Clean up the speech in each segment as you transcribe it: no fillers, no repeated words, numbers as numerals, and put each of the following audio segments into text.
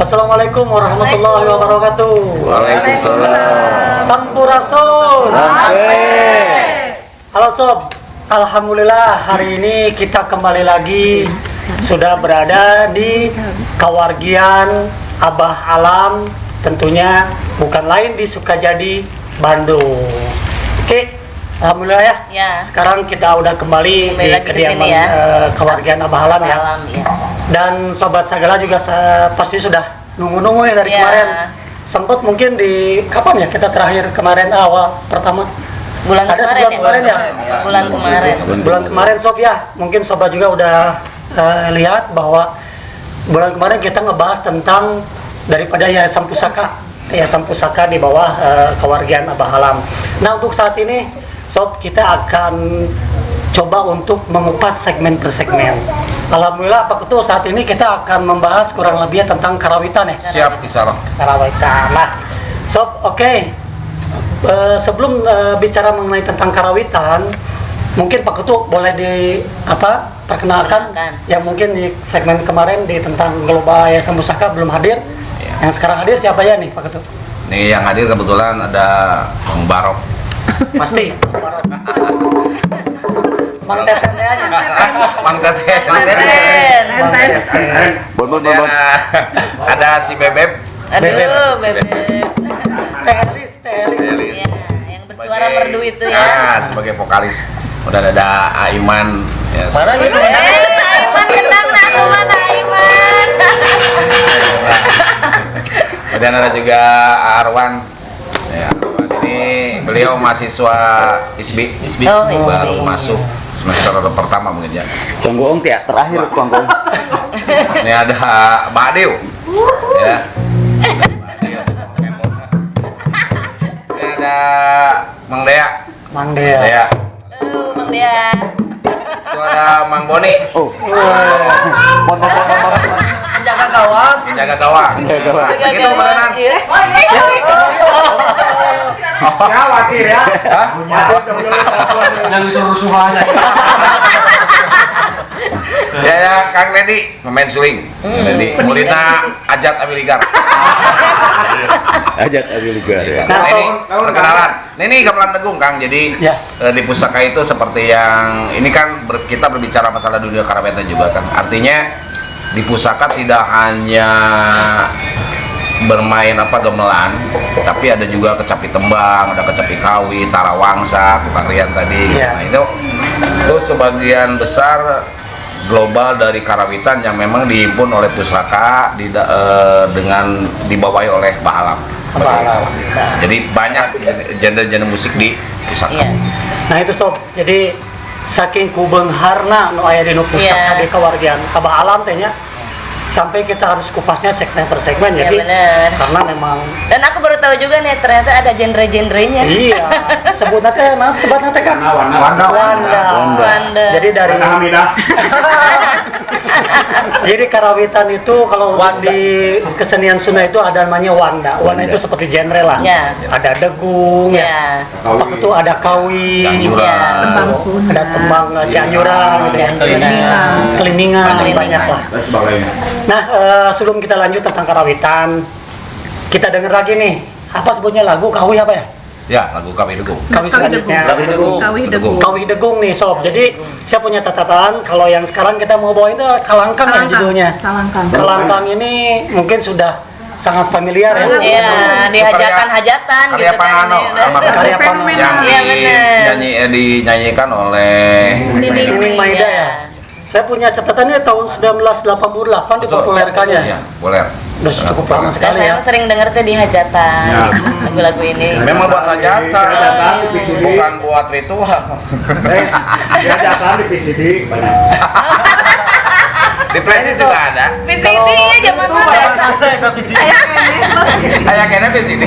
Assalamualaikum warahmatullahi wabarakatuh. Waalaikumsalam. Sampurasun. Halo sob, alhamdulillah hari ini kita kembali lagi sudah berada di Kawargian Abah Alam, tentunya bukan lain di Sukajadi, Bandung. Oke, alhamdulillah ya. Ya. Sekarang kita udah kembali di kediaman ya. Kawargian Abah Alam ya. Dan sobat Sagala juga pasti sudah nunggu-nunggu nih dari kemarin. Sempat mungkin di kapan ya kita terakhir kemarin awal pertama? Bulan Ada kemarin sebulan kemarin ya? Bulan kemarin. Bulan kemarin sob ya. Mungkin sobat juga udah lihat bahwa bulan kemarin kita ngebahas tentang daripada Yayasan Pusaka. Yayasan Pusaka di bawah Kawargian Abah Alam. Nah, untuk saat ini sob kita akan coba untuk mengupas segmen per segmen. Alhamdulillah Pak Ketua, saat ini kita akan membahas kurang lebih tentang karawitan ya. Siap, Isara. Karawitan. Nah, sob, oke. Sebelum bicara mengenai tentang karawitan, mungkin Pak Ketua boleh perkenalkan yang mungkin di segmen kemarin di tentang Global Yayasan Pusaka belum hadir. Ya. Yang sekarang hadir siapa ya nih Pak Ketua? Nih yang hadir kebetulan ada Bang Barok. Pasti. Mang Teten aja. Mang Teten. Bon. Ada si Bebeb. Aduh, Bebeb. Teh Elis. Ya, yang bersuara merdu itu ya. Sebagai vokalis. Udah ada Aiman. Ya, Mana gitu? Aiman tenang, aku mana Aiman. Kemudian ada juga Arwan. Ya, Arwan ini beliau mahasiswa ISBI. Oh, ISBI. Baru masuk semester pertama mungkin ya. Kang Goong terakhir Kang Goong. Ini ada Mbak Dew. Ya. Ini ada Mang Dea. Mang Dea. Mang Dea. Itu ada Mang Boni. Oh. Penjaga gawang. Penjaga gawang. Segitu kebenaran. Ya wakil ya. Jangan suruh-suruhan. Ya, Kang Lendi pemain suling. Lendi. Mulina Ajat Abiligar. Ajak Abiligar ya. Nah, ini perkenalan. Ini Gamelan Tegung, Kang. Jadi Ya. Di pusaka itu seperti yang ini kan kita berbicara masalah dunia karawitan juga, Kang. Artinya di pusaka tidak hanya bermain gamelan, tapi ada juga kecapi tembang, ada kecapi kawi, tarawangsa, kukarian tadi. Ya. Nah, itu sebagian besar global dari karawitan yang memang dihimpun oleh pusaka dengan dibawahi oleh Bahalam sebagai Alam. jadi banyak genre-genre musik di pusaka. Iya. Nah itu sob, jadi saking kubeungharna nu aya di nu pusaka Iya. di kawargian Abah Alam teh nya, sampai kita harus kupasnya segmen per segmen. Iya, Jadi bener. karena memang Dan aku baru tahu juga nih ternyata ada genre-genrenya. iya sebut nanti mana sebut nanti kan Wanda. Wanda. Jadi dari jadi karawitan itu kalau di kesenian Sunda itu ada namanya Wanda. Wanda itu seperti genre lah. Ya. Ada degung, Ya. Apa itu ada kawi, Cianjuran. Ya. Tembang Sunda. ada tembang Cianjuran, gitu ya. Cianjuran. Keliningan, Keliningan. banyak lah. Nah, sebelum kita lanjut tentang karawitan, kita denger lagi nih, apa sebutnya lagu kawi apa ya? Ya, lagu Kami Dugung. Kawi selanjutnya. Kawi Degung. Kawi Degung. Kawi Degung nih sob. Jadi saya punya catatan kalau yang sekarang kita mau bawa itu Kalangkang ya judulnya. Kalangkang. Kelangkang ini mungkin sudah sangat familiar ya. Sangat. Iya, di hajatan-hajatan Karya gitu kan. Panano, ini. almarhum. Karya Panano. Fenomenal. Yang Iya, bener. dinyanyikan oleh Nining Nining Maida ya. Saya punya catatannya tahun 1988 dipopulerkannya. Iya, boleh. Udah cukup lama Dan sekali saya ya. sering denger tuh di hajatan lagu-lagu ini. Memang buat hajatan, bukan buat ritual. Di Presiden juga ada. PCD ya zaman mana? Kayak kayaknya di sini.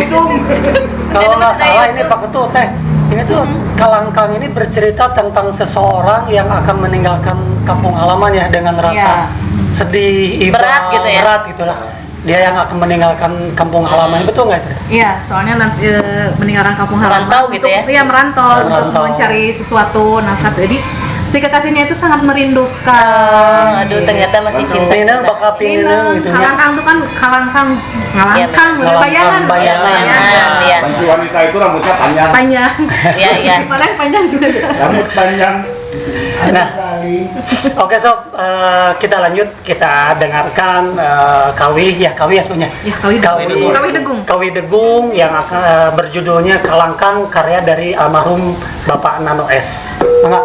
Kalau nggak salah ini Pak Ketut teh, ini tuh Kalangkang ini bercerita tentang seseorang yang akan meninggalkan kampung halamannya dengan rasa sedih, iba, Berat gitu ya? berat gitulah. Dia yang akan meninggalkan kampung halamannya, betul nggak itu? Iya, soalnya nanti meninggalkan kampung halaman. Merantau gitu ya? Iya, merantau untuk Merantau. mencari sesuatu. Nah, jadi si kekasihnya itu sangat merindukan. Aduh, ternyata masih cinta. Pineng bakal pineng gitu ya. Kalangkang tuh kan kalangkang, ngalangkang, Iya, udah bayangan. bayangan. Bayangan, iya. Bagi wanita itu rambutnya panjang. Panjang. Iya, iya. Mana yang panjang sudah. Rambut panjang. Nah, oke sob, kita lanjut, kita dengarkan Kawi ya sebenarnya. Ya, Kawi Degung. Kawi Degung. Kawi Degung yang akan berjudulnya Kalangkang, karya dari almarhum Bapak Nano S. Enggak?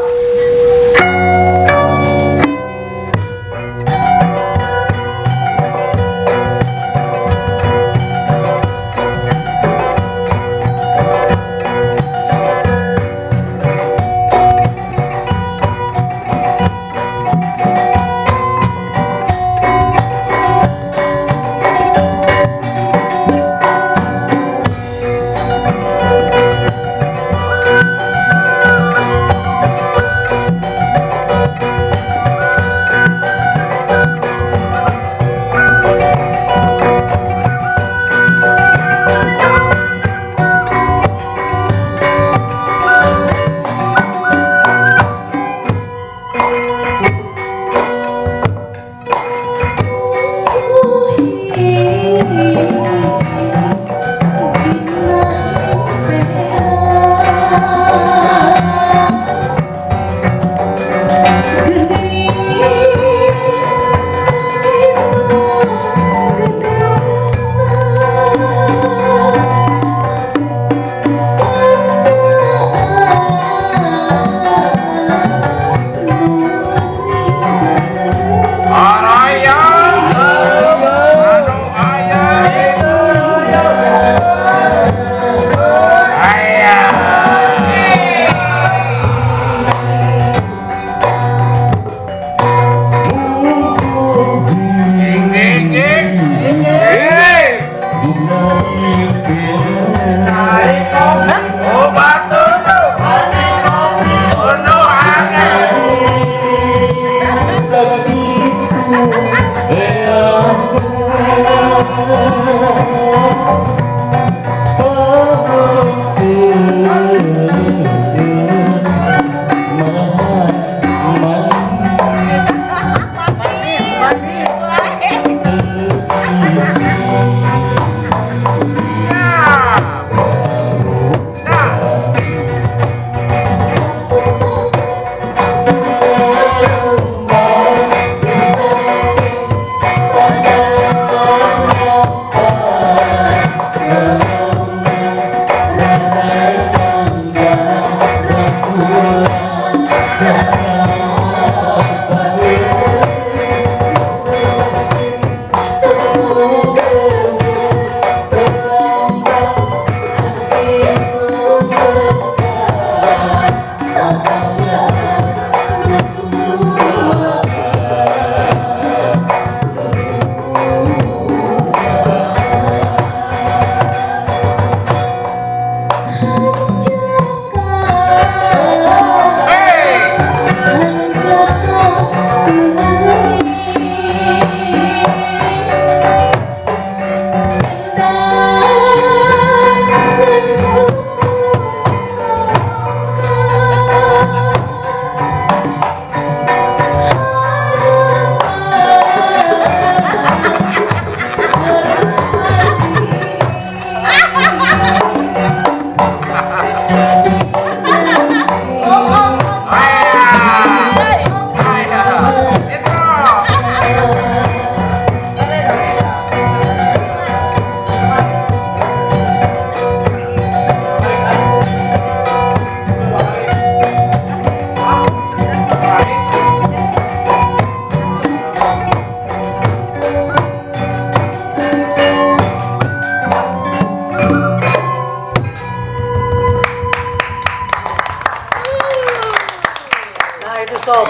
Sob.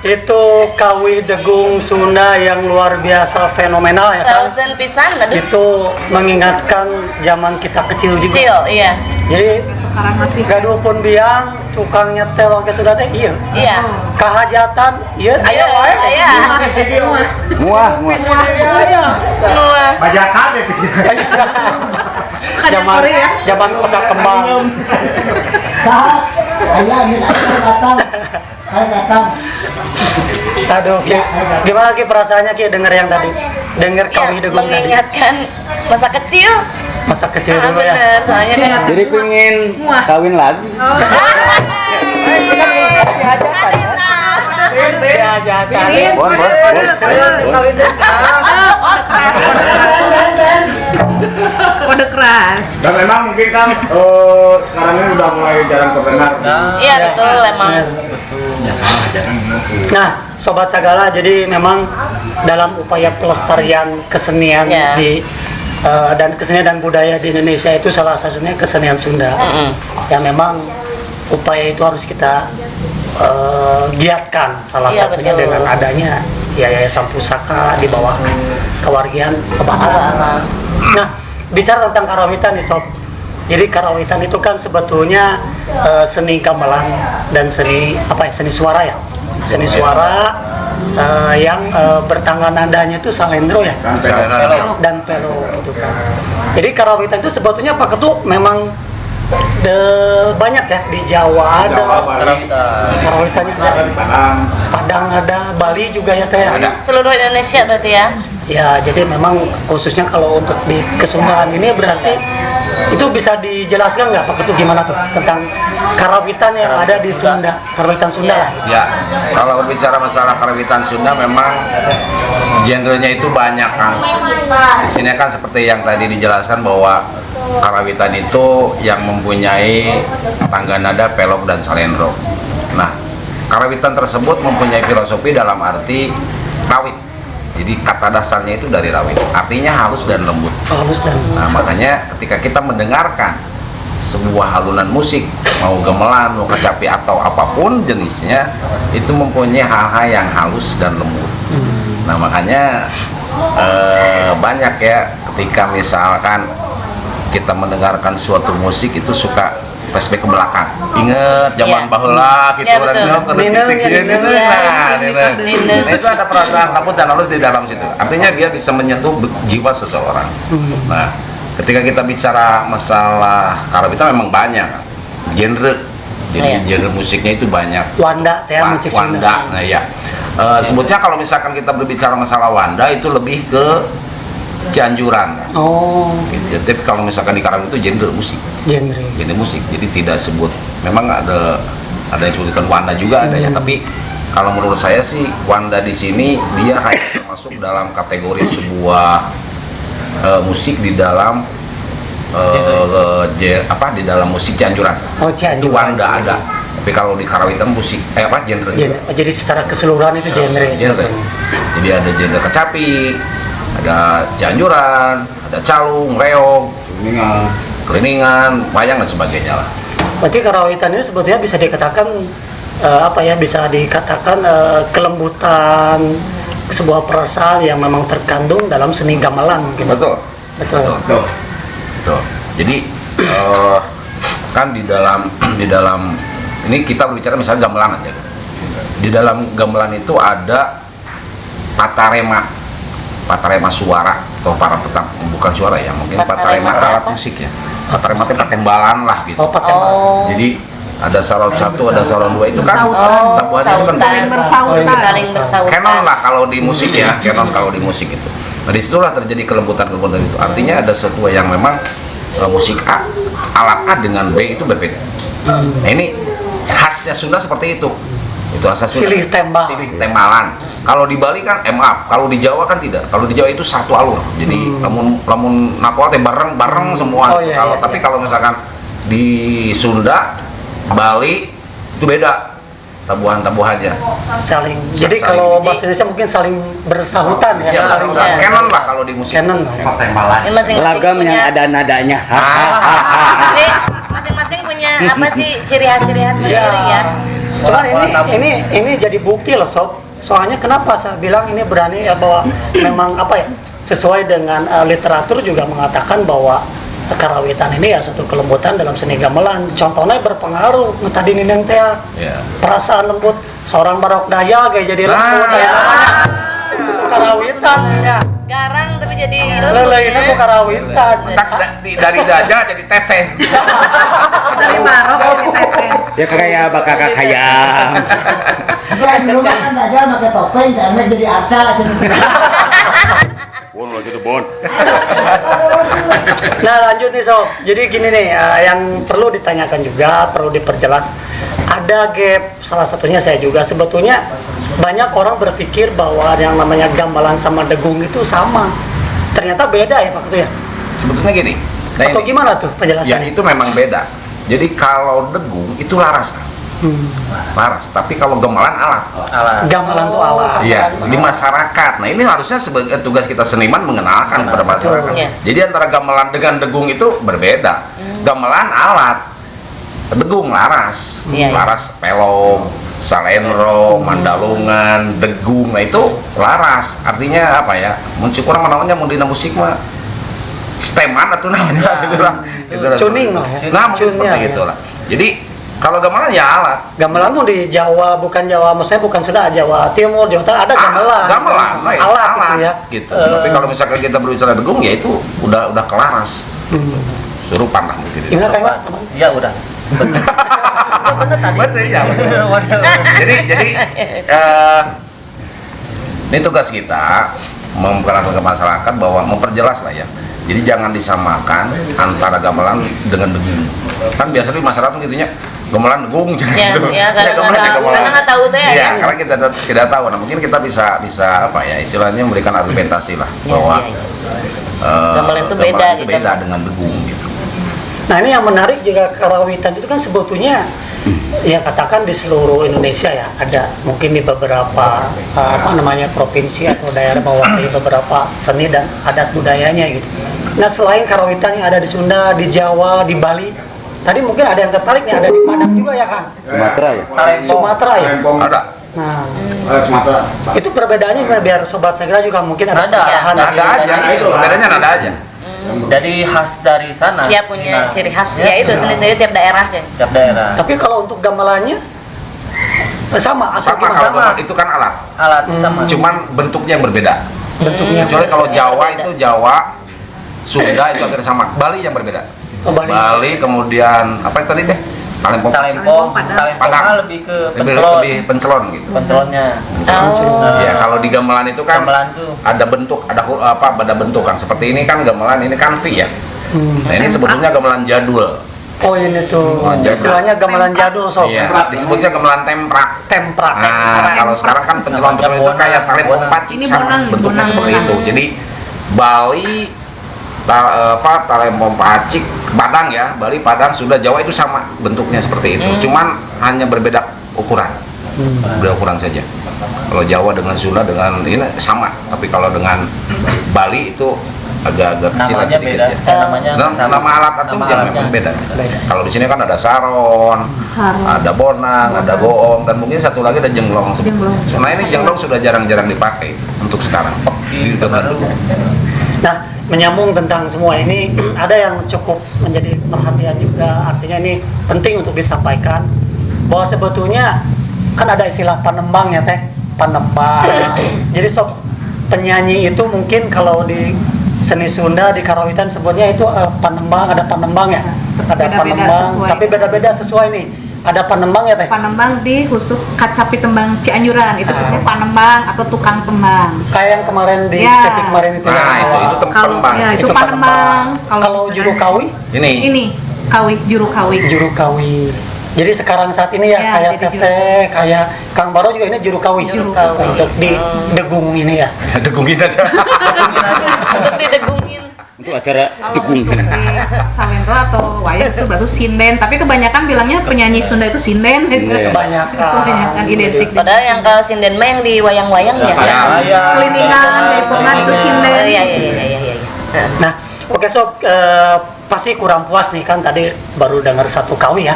Itu Kawi Degung Sunda yang luar biasa fenomenal ya kan. Thousand pisan, aduh. Itu mengingatkan zaman kita kecil juga. Kecil, iya. Jadi Sekarang masih gaduh pun biang tukang nyetel waktu sudah teh iya. Iya. Kahajatan iya aya wae. Iya. Muah, muah. Aya. Nuah. Bajakan deh di sini. Zaman zaman kota kembang. Aduh, Ki. Gimana Ki perasaannya Ki denger yang tadi? Denger Kawi Ya, Degung tadi. mengingatkan masa kecil. Masa kecil Ah, dulu ya. bener, soalnya kan Jadi pengen kawin lagi. Diajakan. Bon, bon, bon. kode keras. Dan memang mungkin kan sekarang ini udah mulai jarang terdengar. iya betul emang. Nah, Sobat Sagala, jadi memang dalam upaya pelestarian kesenian Ya. dan kesenian dan budaya di Indonesia itu salah satunya kesenian Sunda. Yang memang upaya itu harus kita giatkan, salah Iya, satunya betul. dengan adanya Yayasan Pusaka di bawah kewargian Abah-Abah. Nah, bicara tentang karawitan nih Sob. Jadi karawitan itu kan sebetulnya seni gamelan dan seni seni suara ya. Seni suara yang bertangga nadanya itu salendro ya dan pelo gitu kan. Jadi karawitan itu sebetulnya Pak Ketu memang banyak ya di Jawa ada. Karawitannya ada. Padang ada, Bali juga ya teh. Ada. Seluruh Indonesia berarti ya. Ya, jadi memang khususnya kalau untuk di Kesumbahan ini berarti itu bisa dijelaskan nggak Pak Ketu gimana tuh tentang karawitan yang ada di Sunda, karawitan Sunda lah. Ya, kalau berbicara masalah karawitan Sunda memang genrenya itu banyak kan. Di sini kan seperti yang tadi dijelaskan bahwa karawitan itu yang mempunyai tangga nada, pelok dan salendro. Nah, karawitan tersebut mempunyai filosofi dalam arti rawit. Jadi kata dasarnya itu dari rawit, artinya halus dan lembut. Halus dan Nah, makanya ketika kita mendengarkan sebuah alunan musik, mau gamelan, mau kecapi atau apapun jenisnya, itu mempunyai hal-hal yang halus dan lembut. Nah, makanya banyak ya ketika misalkan kita mendengarkan suatu musik itu suka flashback ke belakang. Ingat zaman Iya. baheula gitu Iya, orang betul. bilang Nineng, nah, nineng. Nineng. Nah, itu ada perasaan takut dan halus di dalam situ. Artinya dia bisa menyentuh jiwa seseorang. Nah, ketika kita bicara masalah karawitan memang banyak genre. Jadi Iya. genre musiknya itu banyak. Wanda teh musik Sunda. Wanda, nah ya. Sebutnya kalau misalkan kita berbicara masalah Wanda itu lebih ke Cianjuran. Oh, Gitu. Tapi kalau misalkan di Karawang itu genre musik, genre. musik. Jadi tidak sebut. Memang ada yang sebutkan Wanda juga ada ya. Tapi kalau menurut saya sih Wanda di sini dia hanya masuk dalam kategori sebuah musik di dalam di dalam musik Cianjuran. Oh, Itu Cianjuran. Wanda ada. Tapi kalau di Karawitan musik genre Genre. juga. Jadi secara keseluruhan itu genre. Genre. Jadi ada genre kecapi, ada Cianjuran, ada calung, reog, keliningan, wayang dan sebagainya lah. Berarti karawitan ini sebetulnya bisa dikatakan bisa dikatakan kelembutan sebuah perasaan yang memang terkandung dalam seni gamelan mungkin. Betul. Betul. Betul. Jadi kan di dalam ini kita berbicara misalnya gamelan aja. Di dalam gamelan itu ada patarema suara atau para petang, bukan suara ya, mungkin patarema alat musik ya. Patarema itu patembalan lah gitu. Oh, pakai Jadi ada salon 1, ada salon 2 itu kan Sautan. tabuhannya itu kan Saling bersautan. Saling bersautan. canon lah kalau di musik ya, canon kalau di musik itu. Nah, disitulah terjadi kelembutan itu. Artinya ada sesuatu yang memang musik A, alat A dengan B itu berbeda. Nah, ini khasnya Sunda seperti itu. Itu khasnya Sunda. Silih tembalan. Kalau di Bali kan MA, kalau di Jawa kan tidak. Kalau di Jawa itu satu alur. Jadi lamun nakoa teh bareng semua. Oh, iya, iya, Tapi iya. kalau misalkan di Sunda, Bali itu beda. Tabuhan-tabuhannya. saling. Jadi kalau bahasa Indonesia mungkin saling bersahutan ya. Iya, saling bersautan. Canon lah kalau di musik. canon. Ini masing-masing Lagam punya. yang ada nadanya. Ini masing-masing punya apa sih ciri khas sendiri ya? Cuman ini jadi bukti loh sob. Soalnya kenapa saya bilang ini berani ya bahwa memang apa ya sesuai dengan literatur juga mengatakan bahwa karawitan ini ya satu kelembutan dalam seni gamelan. Contohnya berpengaruh tadi nineng teh perasaan lembut seorang barok daya kayak jadi lembut ya. Karawitan ya. Garang tapi jadi Lelehina ku karawitan. Dari daja jadi teteh. Dari barok jadi teteh. Ya kayak bakal kakayam. Ya di rumah kan aja pakai topeng, karena jadi aca. Bon lagi tuh bon. Nah lanjut nih sob. Jadi gini nih yang perlu ditanyakan juga, perlu diperjelas. Ada gap salah satunya saya juga sebetulnya banyak orang berpikir bahwa yang namanya gamelan sama degung itu sama. Ternyata beda ya Pak Ketua ya? Sebetulnya gini. Atau gimana tuh Ya penjelasannya? itu memang beda. Jadi kalau degung itu laras. Laras, tapi kalau gamelan alat. Gamelan tuh alat. Iya, di masyarakat. Nah, ini harusnya sebagai tugas kita seniman mengenalkan kepada masyarakat. Iya. Jadi antara gamelan dengan degung itu berbeda. Gamelan alat, degung laras. Iya, iya. Laras pelong, salenro, mandalungan, degung. Nah, itu laras. Artinya apa ya? Musik orang namanya mau dina musik mah steman atau namanya gitu lah. Gitu lah. Tuning lah ya. Nah, mungkin Tunenya, seperti ya. itulah. Jadi kalau gamelan ya alat. Gamelan tuh di Jawa, bukan Jawa, maksudnya bukan Sunda, Jawa Timur, Jawa Tengah ada gamelan. Gamelan, nah, ya, alat gitu ya. Gitu. Tapi kalau misalkan kita berbicara degung ya itu udah kelaras. Surupan lah gitu. Gimana Kang? Teman? Iya udah. Bener tadi. Betul ya. Jadi ini tugas kita memperkenalkan ke masyarakat bahwa memperjelas lah ya. Jadi jangan disamakan antara gamelan dengan degung. Kan biasanya di masyarakat gitunya gamelan degung Ya, gitu. ya, karena gamelan nggak ya tahu, gamelan. karena nggak tahu teh, Iya, ya. karena kita tidak tahu. Nah, mungkin kita bisa apa ya istilahnya memberikan argumentasi lah Ya, bahwa ya, ya. Gamelan itu beda itu gitu. beda dengan degung gitu. Nah ini yang menarik juga karawitan itu kan sebetulnya ya katakan di seluruh Indonesia ya ada mungkin di beberapa apa namanya provinsi atau daerah mewakili beberapa seni dan adat budayanya gitu. Nah selain karawitan yang ada di Sunda, di Jawa, di Bali, tadi mungkin ada yang tertarik nih ada di Padang juga ya Kang? Sumatera ya. Sumatera ya. Ada. Nah Sumatera. itu perbedaannya gimana biar sobat segera juga mungkin ada Ada. pencerahan. Nada aja. Bedanya nada aja. Jadi khas dari sana. Dia punya Nah, ciri khas ya itu sendiri-sendiri tiap daerah kan. tiap daerah. Tapi kalau untuk gamelannya sama atau Sama gimana? kalau gamelan itu kan alat. Alat sama. Cuman bentuknya yang berbeda. bentuknya. Kecuali kalau Jawa itu Jawa, Sunda itu hampir sama. Bali yang berbeda. Oh, Bali. Bali kemudian apa tadi teh? Talempong. Talempong, Padang. talempongnya lebih ke Lebih, pencelon. lebih pencelon gitu. Pencelonnya. Oh. Ya kalau di gamelan itu kan Gamelan tuh. ada bentuk, ada bentuk kan. Seperti ini kan gamelan ini kan V ya. Nah ini sebetulnya gamelan jadul. Oh ini tuh Oh, jadul. istilahnya gamelan jadul sob. Iya. Disebutnya gamelan temprak. Temprak. Nah, kalau sekarang kan pencelon-pencelon itu kayak talempong pacik Ini sama bonang, bentuknya bonang, seperti bonang. itu. Jadi Bali talempong pacik Padang ya, Bali, Padang, Sunda, Jawa itu sama bentuknya seperti itu. Cuman hanya berbeda ukuran. Berbeda ukuran saja. Kalau Jawa dengan Sunda dengan ini sama, tapi kalau dengan Bali itu agak-agak kecilan Namanya sedikit beda. ya. Namanya Nama alat itu nama yang alatnya. memang beda. Kalau di sini kan ada saron, Saron. ada bonang, ada goong, dan mungkin satu lagi ada jenglong. Jenglong. Nah ini jenglong sudah jarang-jarang dipakai untuk sekarang. Di gamelan dulu. Nah menyambung tentang semua ini ada yang cukup menjadi perhatian juga. Artinya ini penting untuk disampaikan bahwa sebetulnya kan ada istilah panembang ya teh, panembang. Jadi sob penyanyi itu mungkin kalau di seni Sunda di karawitan sebutnya itu panembang, ada panembang ya, ada Beda-beda panembang, sesuai. tapi beda-beda sesuai nih. Ada panembang ya teh. Panembang di Husuk Kacapi Tembang Cianjuran itu sebenarnya panembang atau tukang tembang. Kayak yang kemarin di Ya. sesi kemarin itu ya. Nah itu Kalau tembang. ya itu Itu panembang. Kalau misalnya- juru kawi, ini kawi juru kawi. juru kawi. Jadi sekarang saat ini ya, Ya, kayak jadi Teteh, kayak Kang Baro juga ini juru kawi. Juru kawi. Untuk di degung ini ya. Degungin aja. Untuk didegungin. Untuk acara Kalau tegung. untuk di Salendro atau wayang itu berarti sinden, tapi kebanyakan bilangnya penyanyi Sunda itu sinden. Sinden. Kebanyakan. Identik. Padahal yang kalau sinden mah yang di wayang-wayang ya. Ya. Keliningan, Jaipongan itu sinden. Iya iya iya iya iya. Nah, oke sob, pasti kurang puas nih kan tadi baru dengar satu kawi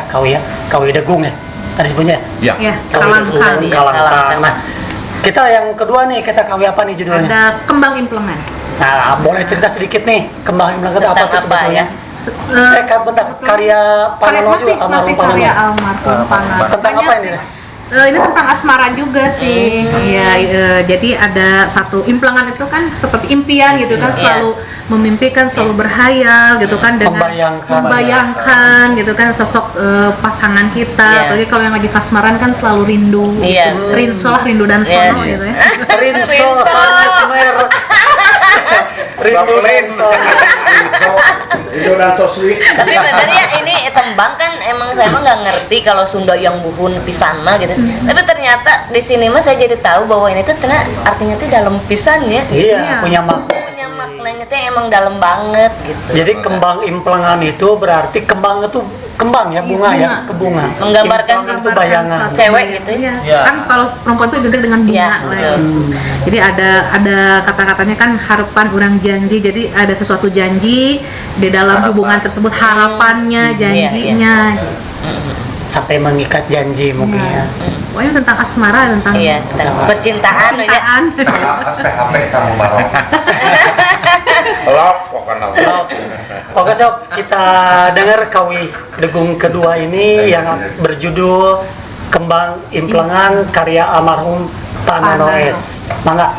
degung ya tadi sebutnya. Ya. Ya, Kawi kalangkang. degung, kalangkang. Nah, kita yang kedua nih kita kawi apa nih judulnya? Ada kembang implemen. Nah, boleh cerita sedikit nih kembang implemen itu apa Tentang tuh apa sebetulnya? ya? Bentar, karya Panano masih juga, almarhum karya Panano. almarhum Panano. Tentang apa Banyak ini? sih. Ini tentang asmara juga sih. Iya, jadi ada satu implangan itu kan seperti impian gitu kan, selalu memimpikan, selalu berhayal gitu kan dengan membayangkan gitu kan sosok pasangan kita. Iya. Apalagi kalau yang lagi kasmaran kan selalu rindu. Iya. Rindu dan sono Iya. gitu ya. Rinso, Sanes, Mer. Rindu Rinso. Itu udah so sweet. Tapi sebenarnya ini tembang kan emang saya mah nggak ngerti kalau Sunda yang buhun pisana gitu. Tapi ternyata di sini mah saya jadi tahu bahwa ini tuh ternyata artinya tuh dalam pisan ya. Iya, punya makna. Punya maknanya tuh emang dalam banget gitu. Jadi kembang implengan itu berarti kembang itu kembang ya, bunga ya, ke bunga. Menggambarkan Implang itu bayangan. suatu Cewek bayangan. gitu ya? Iya. Iya. Kan kalau perempuan itu identik dengan bunga Iya, lah. betul. Jadi ada kata-katanya kan harapan orang janji. Jadi ada sesuatu janji di dalam hubungan tersebut harapannya, janjinya. gitu. Sampai mengikat janji mungkin ya. Pokoknya tentang asmara, tentang Iya, tentang percintaan ya. percintaan. PHP kamu barok. Lop, pokoknya. Oke sob, kita dengar kawi degung kedua ini yang berjudul Kembang Implengan karya almarhum Panano Panano. S. Mangga.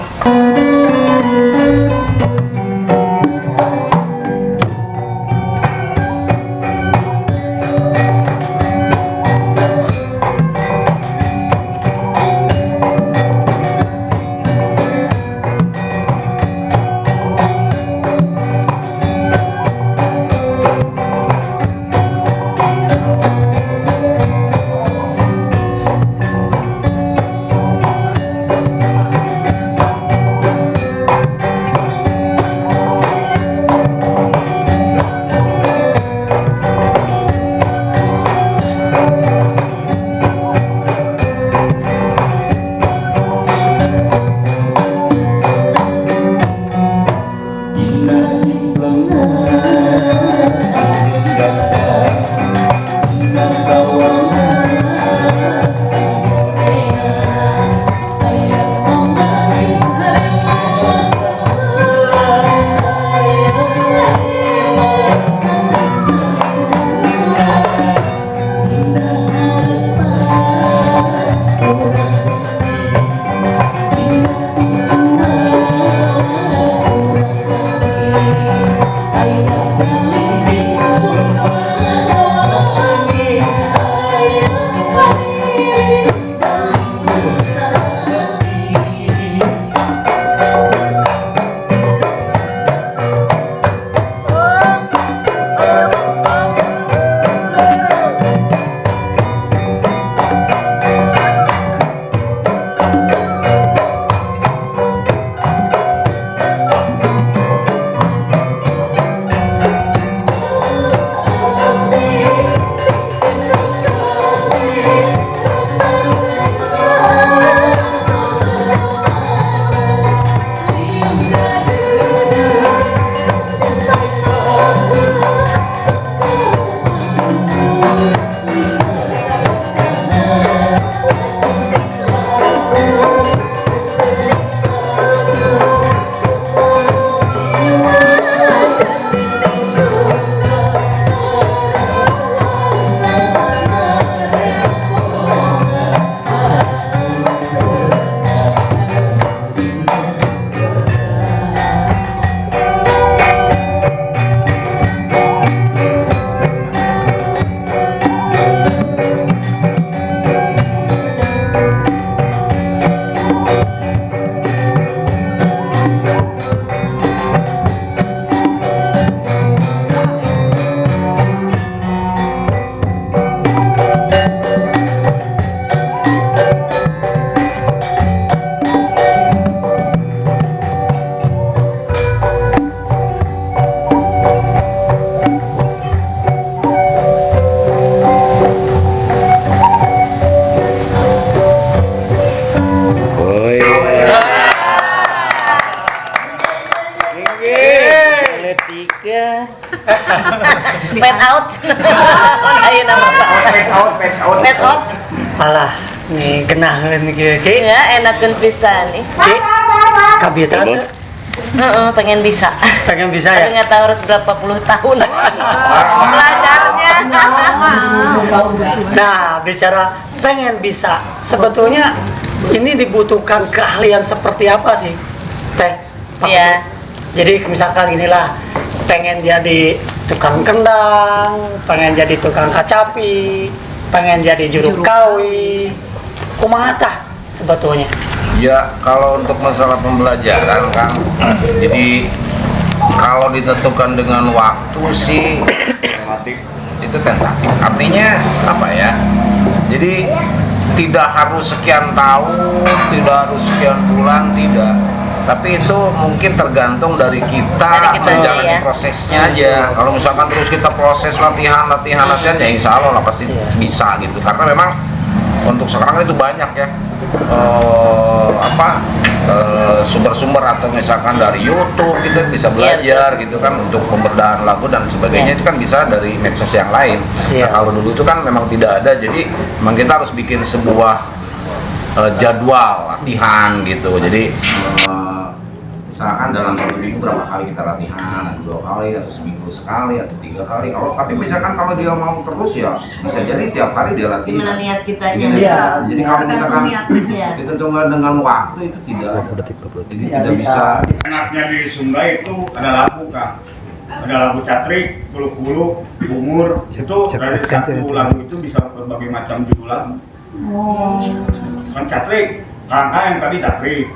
Fade out. Ayo nama Fade out, fade out. Fade out. Alah, nih genaheun kieu ki. Ya, enakeun pisan nih. Ki. Kabita teh Pengen bisa. pengen bisa Tapi ya. nggak tahu harus berapa puluh tahun belajarnya. Nah, bicara pengen bisa, sebetulnya ini dibutuhkan keahlian seperti apa sih, Teh? Pak Iya. Ketut? Jadi misalkan inilah pengen jadi tukang kendang, pengen jadi tukang kacapi, pengen jadi juru kawi, kumaha tah sebetulnya? Ya, kalau untuk masalah pembelajaran kan, jadi kalau ditentukan dengan waktu sih itu tentatif. Artinya apa ya? Jadi tidak harus sekian tahun, tidak harus sekian bulan, tidak. Tapi itu mungkin tergantung dari kita menjalani ya. prosesnya aja. Kalau misalkan terus kita proses latihan ya insya Allah lah pasti bisa gitu. Karena memang untuk sekarang itu banyak ya sumber-sumber atau misalkan dari YouTube kita bisa belajar gitu kan untuk pemberdayaan lagu dan sebagainya itu kan bisa dari medsos yang lain. Nah, kalau dulu itu kan memang tidak ada, jadi memang kita harus bikin sebuah jadwal latihan gitu. Jadi misalkan dalam satu minggu berapa kali kita latihan, 2 kali atau seminggu sekali atau 3 kali. Tapi misalkan kalau dia mau terus ya bisa jadi tiap hari dia latihan. Gimana niat kita aja. Iya. Jadi kalau misalkan Iya. kita coba dengan waktu itu tidak, jadi tidak bisa. Enaknya di Sunda itu ada lagu Kak, ada lagu catrik, bulu-bulu, bungur, itu dari satu lagu itu bisa berbagai macam judul lagu. Kan catrik, karena yang tadi catrik,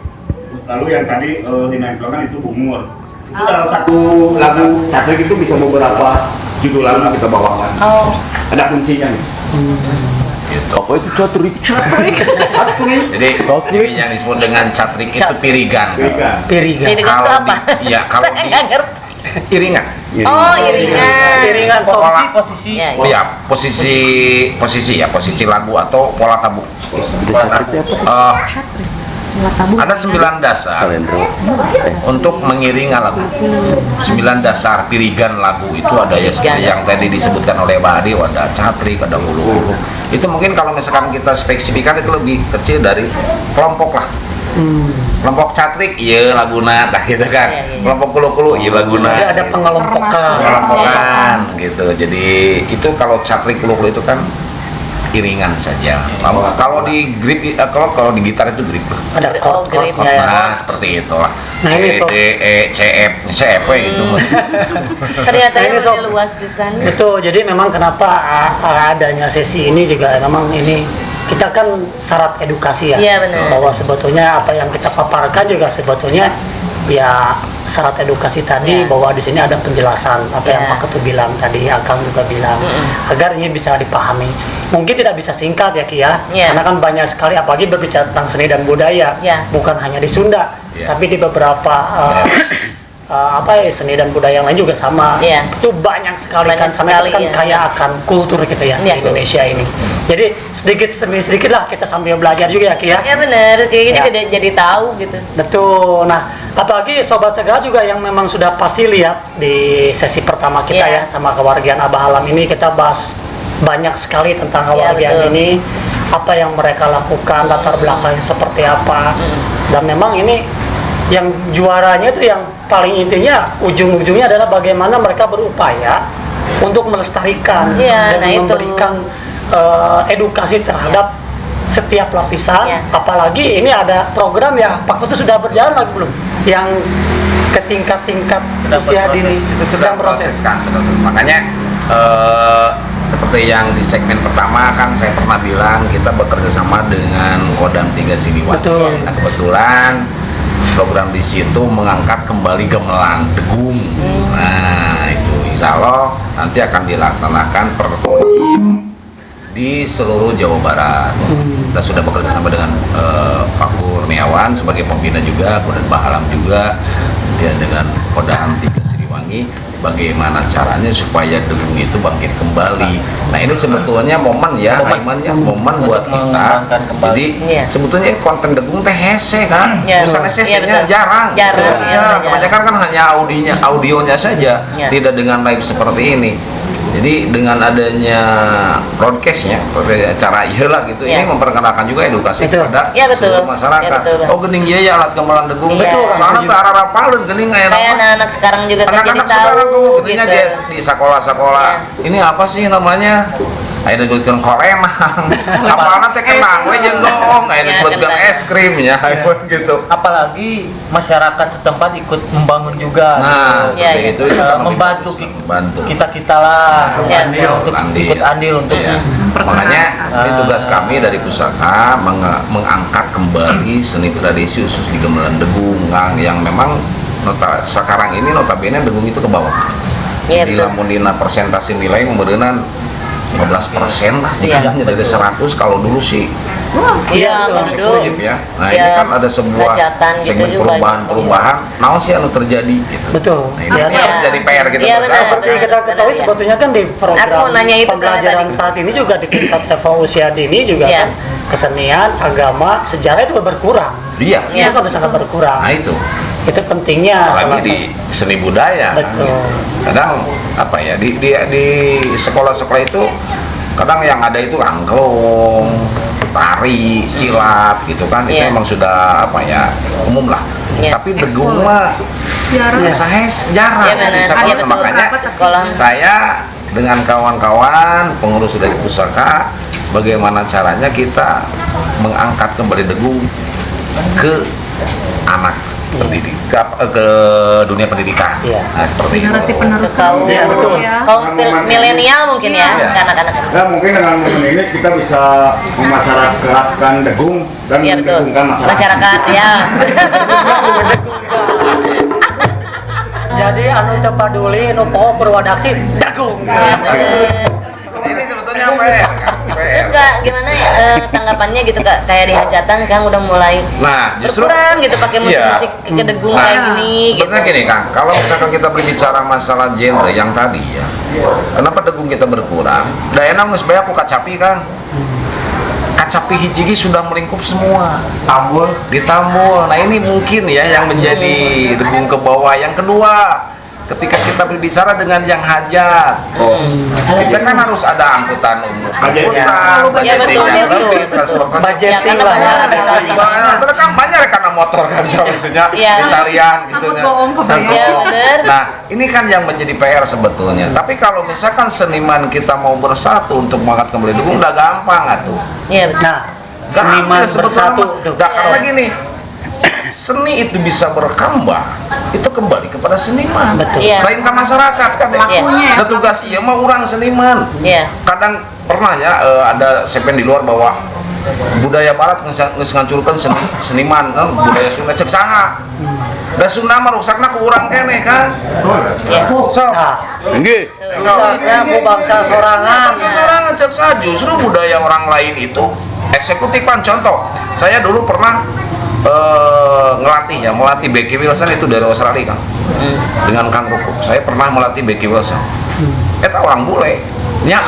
lalu yang tadi dinempelkan itu bungur. Itu dalam satu lagu catrik itu bisa beberapa judul lagu kita bawakan. Ada kuncinya nih. Gitu. Apa itu catrik? Jadi yang disebut dengan catrik itu pirigan. Pirigan. Jadi itu Kalau apa? kalau Saya nggak ngerti. iringan. Oh, iringan. Iringan Posisi. Iya, iya. Iya, posisi lagu atau pola tabuk. Ada 9 dasar untuk mengiringi lagu. 9 dasar pirigan lagu itu ada ya seperti yang tadi disebutkan oleh Pak Adi, ada catrik, ada hulu-hulu. Itu mungkin kalau misalkan kita spesifikkan itu lebih kecil dari kelompok lah. Kelompok catrik, iya laguna, nah gitu kan. Kelompok kulu-kulu, iya laguna. Jadi ada Pengelompokan gitu. Jadi itu kalau catrik kulu-kulu itu kan iringan saja. Kalau di grip, kalau di gitar itu grip. ada chord-chordnya ya. Nah, seperti itulah. Nah, ini C, D, E, C, F, gitu. Ternyata Nah, ini ini sob. luas pisan. Betul, jadi memang kenapa adanya sesi ini juga memang ini kita kan syarat edukasi ya. Iya, benar. Bahwa sebetulnya apa yang kita paparkan juga sebetulnya ya syarat edukasi tadi Iya. bahwa di sini ada penjelasan apa yang Iya. Pak Ketut bilang tadi, Akang juga bilang agar ini bisa dipahami. Mungkin tidak bisa singkat ya Ki ya, Iya. karena kan banyak sekali apalagi berbicara tentang seni dan budaya, Iya. bukan hanya di Sunda, Iya. tapi di beberapa seni dan budaya yang lain juga sama. Iya. Itu banyak sekali Banyak kan, karena sekali, itu kan ya. kaya akan kultur gitu ya Iya. di Indonesia ini. Jadi sedikit demi sedikit lah kita sambil belajar juga ya Ki ya. Ya benar, kayak gini Ya. jadi tahu gitu. Betul. Nah, apalagi Sobat Segala juga yang memang sudah pasti lihat di sesi pertama kita Iya. ya sama kewargian Abah Alam ini, kita bahas banyak sekali tentang kewargian betul. ini, apa yang mereka lakukan, latar belakangnya seperti apa. Dan memang ini yang juaranya itu yang paling intinya ujung-ujungnya adalah bagaimana mereka berupaya untuk melestarikan Iya, dan nah itu. memberikan edukasi terhadap setiap lapisan. Iya. Apalagi ini ada program ya Pak Ketut sudah berjalan lagi belum yang ke tingkat-tingkat Sedang usia berproses. dini Itu sedang proses kan, makanya seperti yang di segmen pertama kan saya pernah bilang kita bekerja sama dengan Kodam 3 Siliwangi. Betul. Nah, kebetulan program di situ mengangkat kembali gamelan degung. Nah, itu insya Allah nanti akan dilaksanakan per kodim di seluruh Jawa Barat. Kita sudah bekerja sama dengan Pak Kurniawan sebagai pembina juga, kemudian Pak Alam juga, kemudian dengan Kodam 3 Siliwangi, bagaimana caranya supaya degung itu bangkit kembali. Nah, ini sebetulnya momen ya, momen buat kita. mengembangkan kembali. Jadi Iya. sebetulnya konten degung teh hese kan, Iya. misalnya Iya, sesinya betul. jarang. Jarang, Ya, iya, kebanyakan kan hanya audionya saja, Iya. tidak dengan live seperti ini. Jadi dengan adanya broadcastnya, cara iyalah gitu, Iya. ini memperkenalkan juga edukasi Betul. kepada Iya, betul. seluruh masyarakat. Iya, betul. Oh gening ieu ya alat gamelan degung. Iya. Betul. Soalnya tuh arah rapalun gening aya Kayak anak-anak sekarang juga kan jadi anak-anak tahu sekarang tuh gitu. katanya di sekolah-sekolah. Ini apa sih namanya? Ayo disebutkan korenang. Apalna teh kenang we jeung dong. Ayo Ya, disebutkan kenang. es krim ya, gitu. Apalagi masyarakat setempat ikut membangun juga. Nah, Iya, seperti iya. itu kita lebih Membantu bagus, membantu. kita lah Iya. untuk Andil. ikut andil untuk Iya. Makanya ini tugas kami dari pusaka mengangkat kembali seni tradisi khusus di gamelan degung yang memang sekarang ini notabene degung itu ke bawah. Iya, Jadi betul. lamun dina persentase nilai memberikan 15% lah Iya. jadinya dari 100 kalau dulu sih Iya, kalau dulu. sedikit ya. Nah, ya, ini kan ada sebuah hajatan gitu segmen juga. perubahan naon sih anu terjadi gitu. Betul. Nah, ini Ya, harus jadi PR gitu Iya, bersama. benar. seperti kita ketahui Iya. sebetulnya kan di Aku mau program nanya itu pembelajaran soalnya saat ini juga di tingkat level usia dini juga Iya. kan kesenian, agama, sejarah itu berkurang. Iya. Iya. Itu kan sangat berkurang. Nah itu. Itu pentingnya salah Apalagi di seni budaya kan, Betul. gitu. Kadang apa ya di sekolah-sekolah itu kadang yang ada itu angklung, tari, silat gitu kan, itu Iya. memang sudah apa ya umum lah. Iya. Tapi Ekskul. degung mah Jarang. saya jarang Iya, di benar. sekolah. Iya, betul. Makanya Sekolah. saya dengan kawan-kawan pengurus dari pusaka bagaimana caranya kita mengangkat kembali degung ke anak pendidik ke dunia pendidikan. Iya. Nah, seperti Generasi itu. penerus Kaum Iya, betul. ya. kaum milenial mungkin ya, Iya. ke anak-anak. Nah, mungkin dengan momen ini kita bisa memasyarakatkan degung dan Iya, betul. mendegungkan Masyarakat ya. Jadi anu teu paduli nu poho purwadaksi dagung. Ini sebetulnya PR kan? Terus PR. Kak, gimana ya tanggapannya gitu Kak, kayak di hajatan Kang udah mulai Nah, justru berkurang gitu pakai musik-musik Iya. kedegung Nah, kayak gini gitu. sebenarnya gini Kang, kalau misalkan kita berbicara masalah genre yang tadi ya, kenapa degung kita berkurang? Dayana geus bae aku kacapi Kang. Kacapi hiji sudah melingkup semua. tambul. Ditambul. Nah ini mungkin ya yang menjadi degung ke bawah. Yang kedua, ketika kita berbicara dengan yang hajat, kita kan harus ada angkutan umum, angkutan, Ya, betul, yang betul. lebih, transportasi. Budgeting Ya, lah ya. karena Bener kan banyak karena motor kan sebetulnya Iya. di tarian gitu Angkut ya. bohong kebayang. Iya, bener. Nah ini kan yang menjadi PR sebetulnya. Tapi kalau misalkan seniman kita mau bersatu untuk mengangkat kembali degung udah gampang atuh. Iya betul. Nah, seniman bersatu tuh. Nah, karena gini, seni itu bisa berkembang itu kembali kepada seniman. Betul. Iya. Lain ke masyarakat kan. Pelakunya ya. Nah, tugas iya mah orang seniman. Iya. Kadang pernah ya ada segmen di luar bahwa budaya barat geus ngancurkeun seniman, budaya Sunda cek saha. Da Sunda mah rusakna ku urang keneh kan. So, Nah, Nggih. rusaknya ku bangsa sorangan. seseorang cek saha justru budaya orang lain itu eksekutifan. Contoh, saya dulu pernah melatih Becky Wilson itu dari Australia Kang. Dengan Kang Rukup. Saya pernah melatih Becky Wilson. Eta orang bule. Nya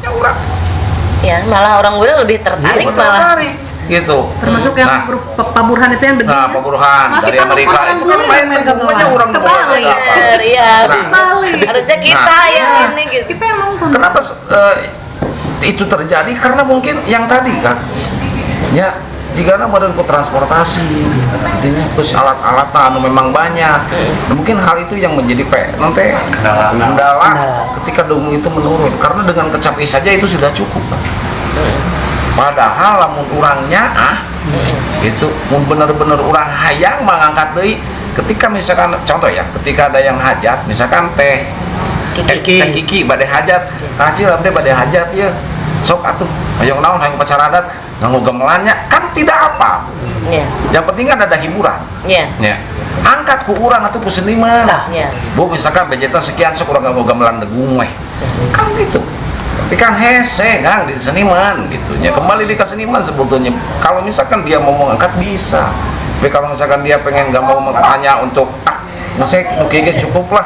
urang. Ya, malah orang gue lebih tertarik malah. Gitu. Termasuk yang Nah, grup Pak Burhan itu yang degung. Nah, Pak Burhan Nah, dari kita mau Amerika orang itu bule kan main main teguhnya gamelan. orang Ke bule. Bali. Bener, iya. Bali. Harusnya kita Nah, yang ini gitu. Kita yang nonton. Kenapa itu terjadi? Karena mungkin yang tadi kan, ya jika badan transportasi, artinya terus alat-alat anu memang banyak. Nah, mungkin hal itu yang menjadi nanti kendala ketika degung itu menurun. Karena dengan kecapi saja itu sudah cukup. Padahal lamun urangnya itu mun bener-bener urang hayang mengangkat deui ketika misalkan contoh ya, ketika ada yang hajat, misalkan teh Kiki bade hajat, kacil abdi bade hajat ya. Sok atuh, hayang naon hayang pacar adat, nganggo gamelannya kan tidak apa. Iya. Yang penting kan ada hiburan. Iya. Ya. Angkat ku urang atuh ku seniman. Iya. Bu misalkan budgetnya sekian sok urang nganggo gamelan degung meh. Kan gitu. Tapi kan hese Kang di seniman gitu. Ya kembali di ke seniman sebetulnya. Kalau misalkan dia mau mengangkat bisa. Tapi kalau misalkan dia pengen nggak mau hanya untuk musik mungkin cukup lah.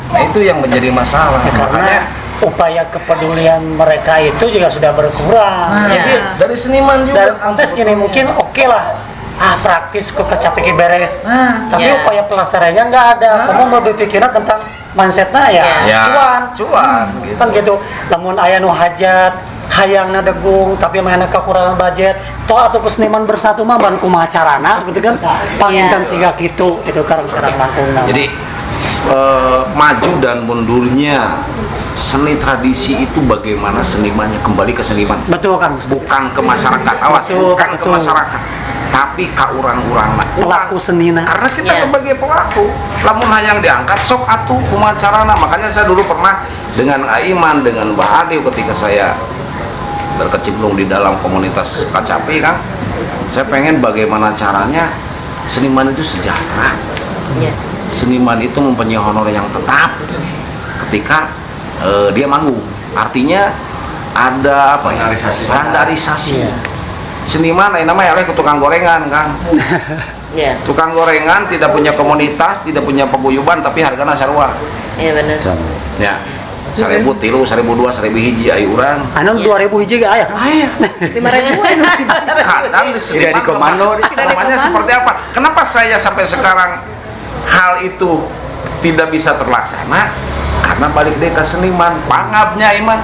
Nah itu yang menjadi masalah. Karena Makanya upaya kepedulian mereka itu juga sudah berkurang. Jadi dari seniman juga. dari kontes gini mungkin oke lah. Praktis kok kecapi beres. Tapi Ya. upaya pelestariannya nggak ada. Kamu mau berpikiran tentang mindsetnya ya, Ya, cuan. gitu. Kan gitu. Lamun aya nu hajat hayangna degung tapi mana kekurangan budget toh atau seniman bersatu mah ban kumaha carana gitu kan panginten siga kitu itu kadang-kadang langkungna. Jadi maju dan mundurnya seni tradisi itu bagaimana senimannya kembali ke seniman, betul kan bukan ke masyarakat. Awas, Betul, bukan ke betul. masyarakat, tapi ke orang-orang pelaku senina. karena kita Ya. sebagai pelaku lamun hayang diangkat sok atuh kumaha carana. Makanya saya dulu pernah dengan Aiman, dengan Mbak Ade ketika saya berkecimpung di dalam komunitas KCP kan, saya pengen bagaimana caranya seniman itu sejahtera, Ya. seniman itu mempunyai honor yang tetap ketika dia manggung. Artinya ada apa ya, standarisasi. Seniman lain namanya oleh tukang gorengan kan. Ya. Tukang gorengan tidak punya komunitas, tidak punya paguyuban, tapi harganya sarua. Iya benar. Ya, 1000, 3, 1002, 1000 hiji ayu urang. Anu 2000 hiji ge aya kan? 5.000-an. Kadang di Tidak di komando. namanya seperti apa? Kenapa saya sampai sekarang hal itu tidak bisa terlaksana? Karena balik deh ke seniman, pangapnya Iman.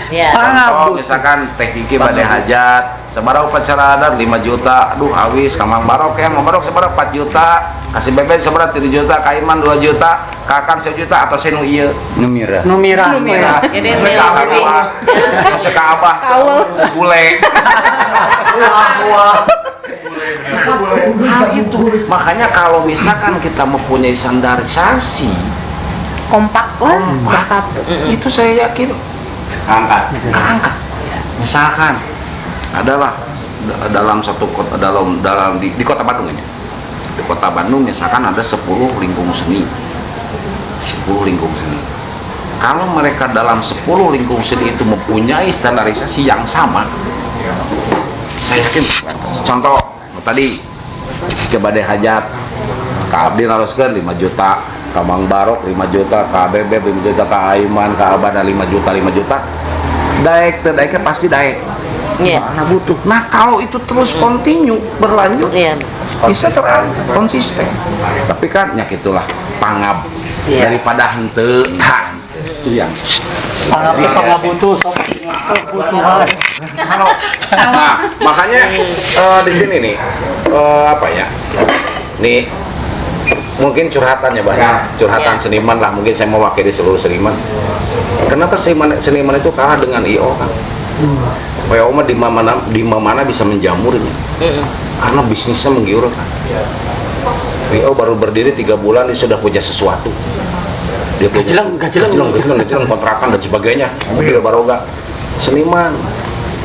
Ya. Contoh misalkan tekniki badai hajat, sabaraha upacara adat 5 juta, aduh awis kamang barok ya, mau barok sabaraha 4 juta, kasih bebek sabaraha 3 juta, kaiman 2 juta, kakang 1 juta atau senu ieu. Numira. Numira. Jadi Mereka sarua, masuk ke abah, bule. Hal itu, makanya kalau misalkan kita mempunyai standarisasi Kompak lah, bersatu. itu saya yakin angkat. Misalkan adalah dalam satu kota, dalam di kota Bandung ini, di kota Bandung misalkan ada 10 lingkung seni, 10 lingkung seni. Kalau mereka dalam 10 lingkung seni itu mempunyai standarisasi yang sama, saya yakin. Contoh tadi kebadai hajat, Kak Abdi naroskeun 5 juta, Kamang Barok 5 juta, KBB 5 juta, Kak Aiman, Kak Abada 5 juta, 5 juta. Daeknya pasti daek. Iya. Karena butuh. Nah kalau itu terus kontinu berlanjut, Iya. bisa terangkat konsisten. Tapi kan ya gitulah pangab daripada henteu tah. Itu yang Pangapti pangabutuh sok kebutuhan. nah, makanya di sini nih apa ya? Nih mungkin curhatannya banyak, curhatan Ya. seniman lah, mungkin saya mewakili seluruh seniman. Kenapa seniman itu kalah dengan IO kan? IO mah di mana bisa menjamurnya, karena bisnisnya menggiurkan. IO baru berdiri 3 bulan dia sudah punya sesuatu. Dia punya gajelang, kontrakan dan sebagainya. Mobil baroga. Seniman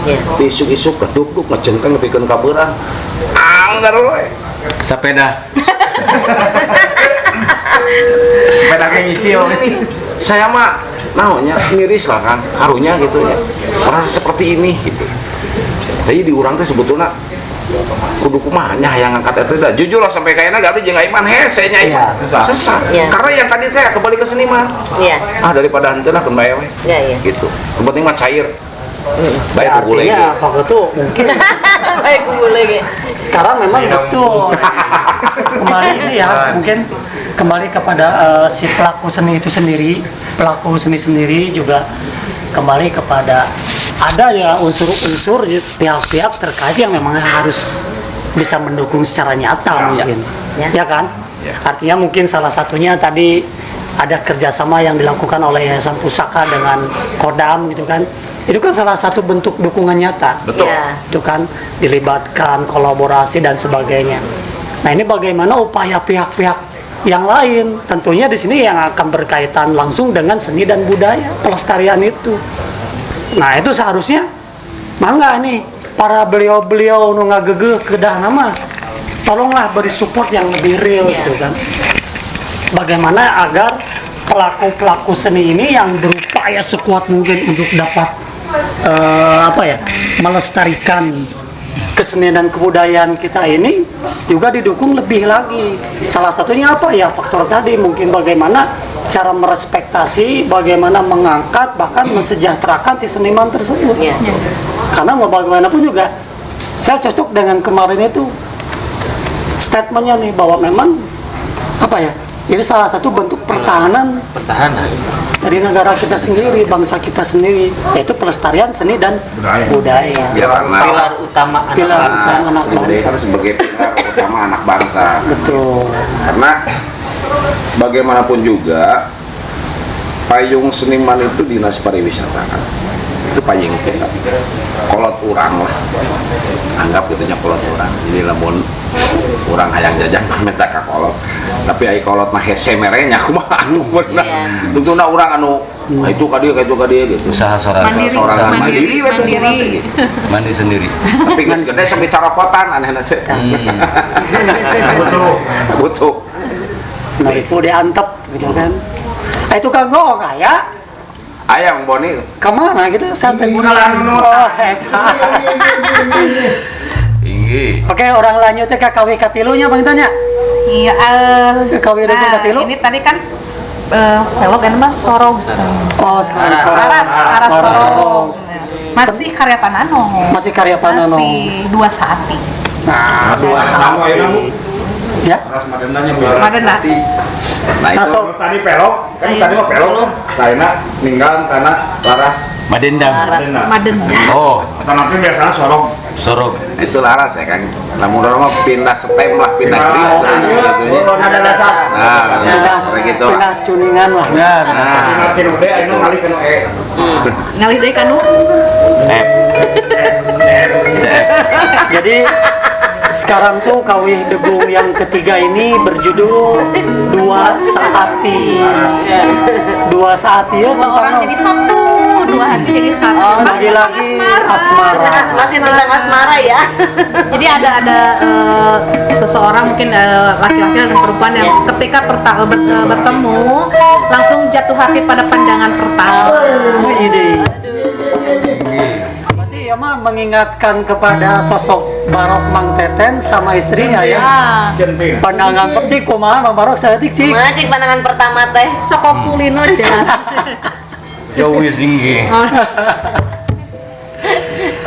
Iya. isu-isu keduk-duk ngejengkeng lebihkeun kabeurang. Anggar we. Sepeda. Sepeda kayak nyicil. Saya mah naonnya miris lah kan karunya gitu ya, merasa seperti ini gitu. Tapi di urang teh sebetulnya kudu kumaha nya hayang ngangkat eta teh. Jujur lah sampai kayaknya gak jeung Aiman hese nya Aiman. Sesat. Iya. Karena yang tadi teh kembali ke seniman. Iya. Daripada henteu lah keun bae we. Iya, iya. Gitu. Yang penting mah cair. Baik Ya, boleh. artinya apa itu mungkin Baik boleh ge. sekarang memang betul kembali ini ya mungkin kembali kepada si pelaku seni itu sendiri, pelaku seni sendiri juga kembali kepada ada ya unsur-unsur pihak-pihak terkait yang memang harus bisa mendukung secara nyata mungkin ya kan. Artinya mungkin salah satunya tadi ada kerjasama yang dilakukan oleh Yayasan Pusaka dengan Kodam gitu kan. Itu kan salah satu bentuk dukungan nyata. Betul. Ya. Itu kan dilibatkan kolaborasi dan sebagainya. Nah ini bagaimana upaya pihak-pihak yang lain, tentunya di sini yang akan berkaitan langsung dengan seni dan budaya pelestarian itu. Nah itu seharusnya mangga nih para beliau-beliau nu ngagegeuh kedah nama, tolonglah beri support yang lebih real Ya. gitu kan. Bagaimana agar pelaku-pelaku seni ini yang berupaya sekuat mungkin untuk dapat melestarikan kesenian dan kebudayaan kita ini juga didukung lebih lagi. Salah satunya apa ya, faktor tadi mungkin bagaimana cara merespektasi, bagaimana mengangkat bahkan mensejahterakan si seniman tersebut. Iya. Karena mau bagaimanapun juga saya cocok dengan kemarin itu statementnya nih bahwa memang apa ya, Itu salah satu bentuk pertahanan dari negara kita sendiri, bangsa kita sendiri, yaitu pelestarian seni dan budaya. Ya, karena Pilar utama anak Pilar bangsa. anak sendiri bangsa. kan sebagai pilar utama anak bangsa. Betul. Karena bagaimanapun juga payung seniman itu dinas pariwisata kan. Itu payung kita. Kolot urang lah. Anggap gitunya kolot urang. Jadi lamun urang hayang jajan minta ka kolot. Tapi ai kolot mah hese merenya kumaha atuh bener. Tungtuna urang anu itu ka dieu gitu. Usaha sorangan. Mandiri, Sorangan mandiri, betul, mandiri. gitu. Mandi sendiri. Tapi geus gede sampai carokotan anehna teh. Butuh. Nah itu diantep gitu kan. Itu kanggo kayak Ayang Boni kemana gitu santai. Oh, eta. Tinggi. Oke, orang lanjut ke KW katilunya Bang Tanya. Iya, KW Dukung Katilu. ini tadi kan pelok kan Mas Sorong. Oh, sekarang Aras Sorong. Sorong. Masih karya Panano. Masih karya Panano. Masih Dua Saati. Nah, dua Nama ya, Bu. ya. Ras Madena yang Madena. nah itu Masuk. tadi pelok, kan tadi mah pelok. Lainnya ninggal tanah laras. Madendang. Madena. Oh, Tanah itu biasanya sorong. sorok. itu laras ya kan. Namun orang mah pindah setem lah, pindah Nah, grip. ada dasar. Nah, Pindah, seperti gitu lah. pindah tuningan lah. Nah, Nah, si Nude, ayo kali kena Ngalih deui kanu. Jadi sekarang tuh KW Degung yang ketiga ini berjudul Dua Saati. Dua Saati ya Dua orang tentang jadi satu, dua hati jadi satu. Oh, Masih lagi-lagi tentang asmara. Masih tentang asmara ya. Jadi ada seseorang mungkin laki-laki dan perempuan yang ketika bertemu langsung jatuh hati pada pandangan pertama. Oh, ide. Berarti ya mah mengingatkan kepada sosok Barok Mang Teten sama istrinya ya. Jentil. Pandangan percik kumaha Bang Barok saeutik cik. Macik pandangan pertama teh. Sokokulino aja. jauh tinggi.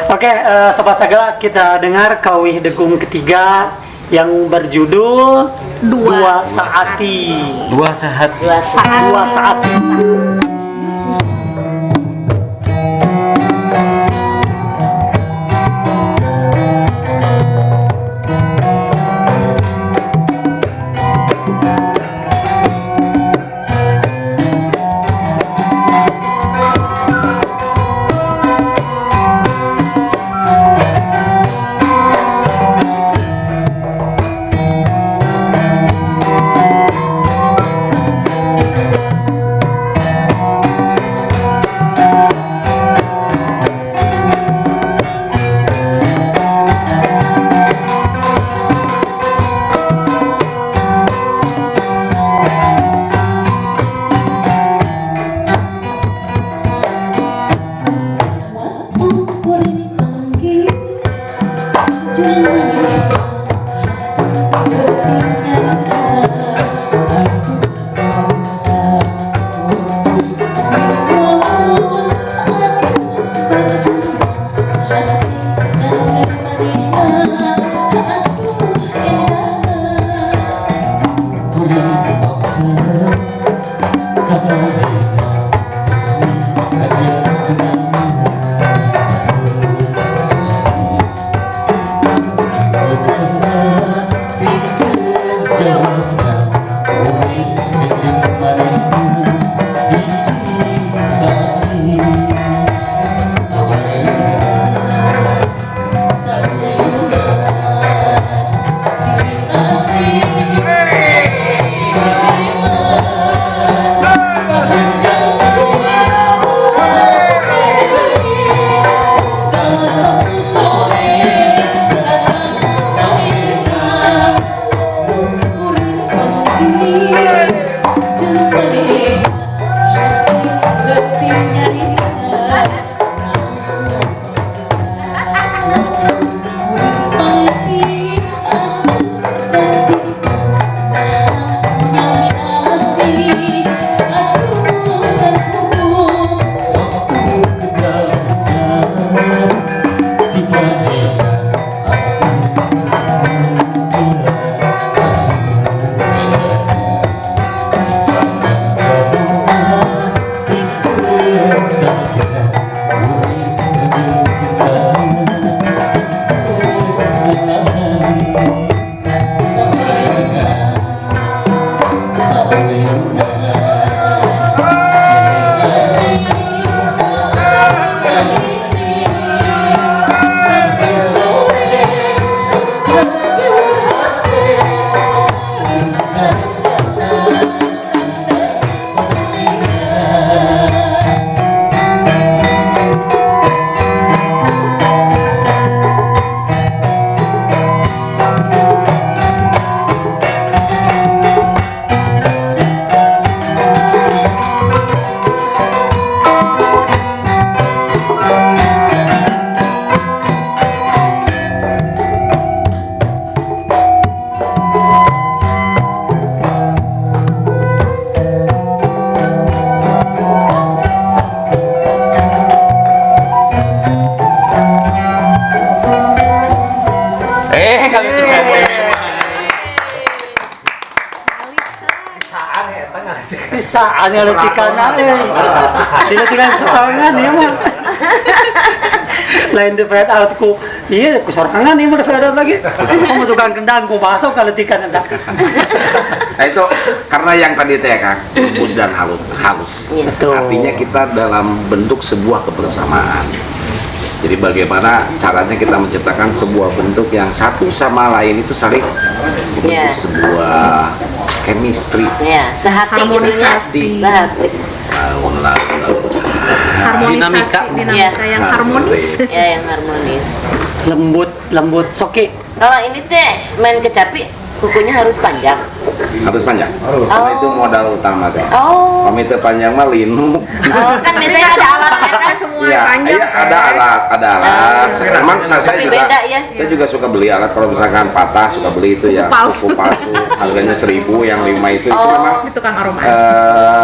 Oke, Sobat Sagala, kita dengar Kawih Degung ketiga yang berjudul Dua Saati. Dua sehat. Dua Saati. Bisa ada letikan diletikan sorangan ya mah. Lain di fade out ku, iya ku sorangan ini mau fade out lagi. Kamu tukang kendang ku masuk ke letikan entah. Nah itu karena yang tadi teh Kang, lembut dan halus. Betul. Artinya kita dalam bentuk sebuah kebersamaan. Jadi bagaimana caranya kita menciptakan sebuah bentuk yang satu sama lain itu saling membentuk sebuah chemistry. Ya, sehati Harmonisasi. sehati. Harmonisasi, dinamika yang harmonis. Ya, yang harmonis. Lembut soki. Kalau ini teh main kecapi, kukunya harus panjang. Harus panjang. Karena itu modal utama teh. Oh. Kalau itu panjang mah linu. Oh, kan biasanya ada alatnya kan semua. Iya, panjang, ada alat. Memang saya Tapi juga, beda ya. saya juga suka beli alat. Kalau misalkan patah, suka beli itu ya Palsu. kuku palsu. Harganya 1.000, yang 5 itu memang Itu kan aroma.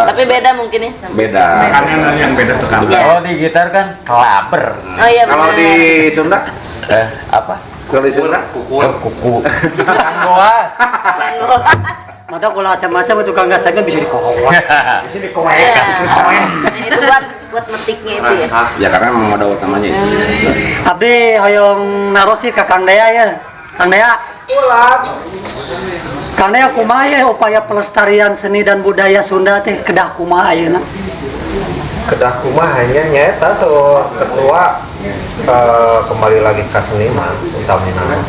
Tapi beda mungkin ya sama. beda. Makannya yang beda tuh kan. Iya. Kalau di gitar kan kelaber. Oh iya Kalau benar. di Sunda, Apa? kalau di Sunda, Kuku. Kanggoas. Mata kalau macam-macam itu kang kacangnya bisa dikorok. Iya. Itu buat metiknya itu ya. ya karena memang modal utamanya itu. Abdi hoyong narosi ke Kang Dea ya. Kang Dea. Kang Dea kumaha ya upaya pelestarian seni dan budaya Sunda teh kedah kumaha ayeuna? Kedah kumah hanya nyata so ketua kembali lagi ke seniman utamanya.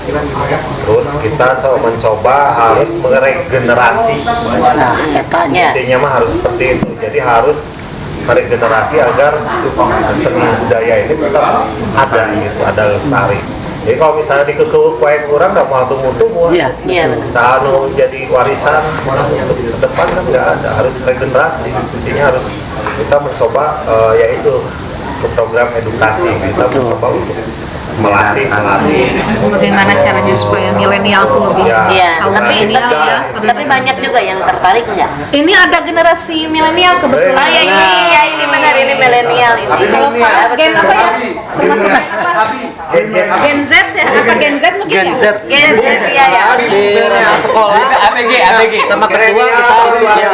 Terus kita so mencoba harus meregenerasi. Nah, etanya. Intinya mah harus seperti itu. Jadi harus meregenerasi agar seni budaya ini tetap ada gitu, ada lestari. Jadi kalau misalnya dikekeuh kue kurang nggak mau tumbuh-tumbuh. Iya, Iya. betul. Sanu jadi warisan untuk ke depan kan nggak ada, harus regenerasi. Intinya harus kita mencoba yaitu ke program edukasi kita mencoba untuk melatih Bagaimana caranya supaya milenial tuh lebih Iya, tahu tapi milenial ya. tapi banyak juga yang tertarik enggak? Ini ada generasi milenial kebetulan. Oh ya ini benar ini milenial ini. Kalau sekarang gen apa ya? Termasuk gen apa? Gen Z ya? Apa Gen Z mungkin Gen ya? Z. Gen Z ya ya. Di sekolah ABG sama ketua kita Iya.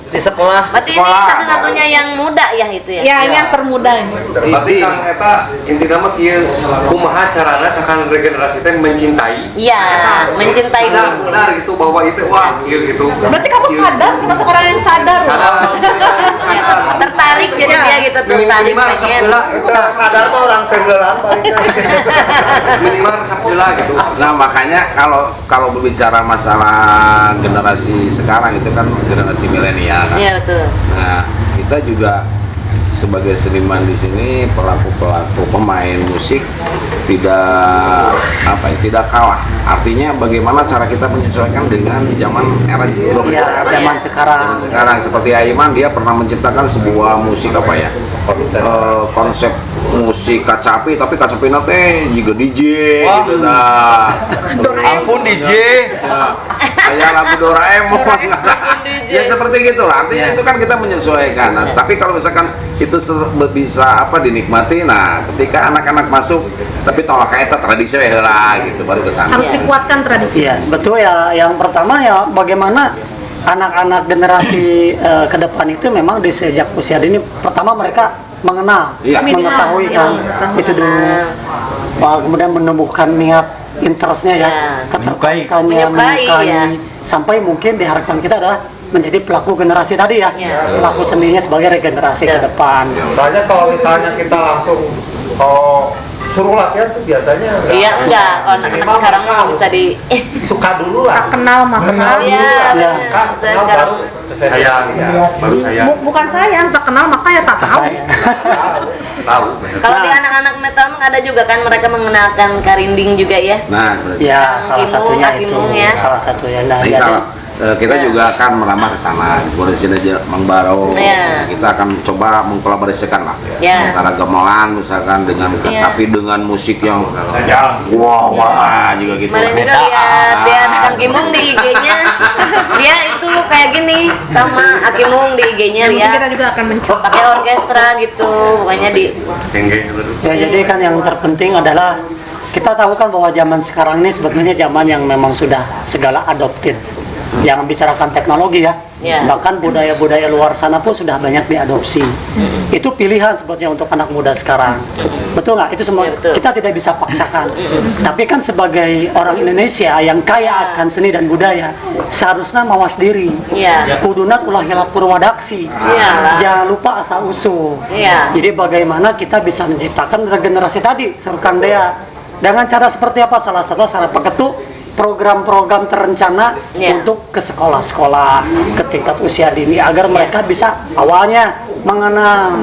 di sekolah. Berarti ini satu-satunya yang muda ya itu ya? Ya, yang termuda ini. Tapi Kang eta intina mah kieu kumaha carana sakan regenerasi teh mencintai. Iya, mencintai dulu. Benar gitu bahwa itu wah kieu gitu. Berarti kamu sadar, termasuk orang yang sadar. Tertarik jadi dia gitu tertarik Minimal pengen. sebelah kita sadar tuh orang tenggelam minimal sebelah gitu. Nah makanya kalau berbicara masalah generasi sekarang itu kan generasi milenial kan. Iya betul. Nah kita juga sebagai seniman di sini pelaku pemain musik tidak kalah. Artinya bagaimana cara kita menyesuaikan dengan zaman era Ya, zaman sekarang. Zaman sekarang seperti Aiman dia pernah menciptakan sebuah musik apa ya? Konsep musik kacapi tapi kacapi teh juga DJ gitu dah. Ampun DJ. Ya, kayak lagu Doraemon. Ya seperti gitulah. Artinya itu kan kita menyesuaikan. Nah, tapi kalau misalkan itu bisa dinikmati, nah ketika anak-anak masuk tapi tolak kayak tradisi lah gitu baru kesana. Harus dikuatkan tradisi. Iya, betul ya. Yang pertama ya bagaimana anak-anak generasi ke depan itu memang di sejak usia dini pertama mereka mengenal, Iya. mengetahui kan itu dulu. Kemudian menumbuhkan niat interestnya ya, ketertarikannya, Menyukai, ya. sampai mungkin diharapkan kita adalah menjadi pelaku generasi tadi ya, pelaku seninya sebagai regenerasi ke depan. soalnya kalau misalnya kita langsung suruh latihan tuh biasanya Iya enggak, kalau anak-anak sekarang mah bisa di suka dulu lah Kenal mah kenal. Iya, Ya. kan saya kenal sekarang baru sayang ya baru sayang Bukan sayang, tak kenal maka ya tak tahu. Saya. Tahu. kalau di anak-anak metal mah ada juga kan mereka mengenalkan karinding juga ya. Nah, seperti Ya, salah Kimung, satunya itu, Kimung ya. salah satunya. Nah, Nah, jadi- insya Allah, kita juga akan merambah ke sana seperti sini aja Mang Baro. Iya. Kita akan coba mengkolaborasikan lah Iya. antara gamelan misalkan dengan kacapi dengan musik yang wah juga gitu. Kemarin juga lihat Kang Kimung di IG-nya, dia itu kayak gini sama Akimung di IG-nya Mungkin lihat kita juga akan mencoba. pakai orkestra gitu, pokoknya di Ya, jadi kan yang terpenting adalah kita tahu kan bahwa zaman sekarang ini sebetulnya zaman yang memang sudah segala adopted. Jangan bicarakan teknologi ya. Ya. Bahkan budaya-budaya luar sana pun sudah banyak diadopsi. Itu pilihan sebetulnya untuk anak muda sekarang. Betul nggak? Itu semua Ya, betul. kita tidak bisa paksakan. Tapi kan sebagai orang Indonesia yang kaya akan seni dan budaya, seharusnya mawas diri. Iya. Kudunat ulah hilap purwadaksi. Iya. Jangan lupa asal usul. Iya. Jadi bagaimana kita bisa menciptakan regenerasi tadi, seru Kang Dea. Dengan cara seperti apa? Salah satu cara peketu program-program terencana Ya. untuk ke sekolah-sekolah ke tingkat usia dini agar mereka bisa awalnya mengenal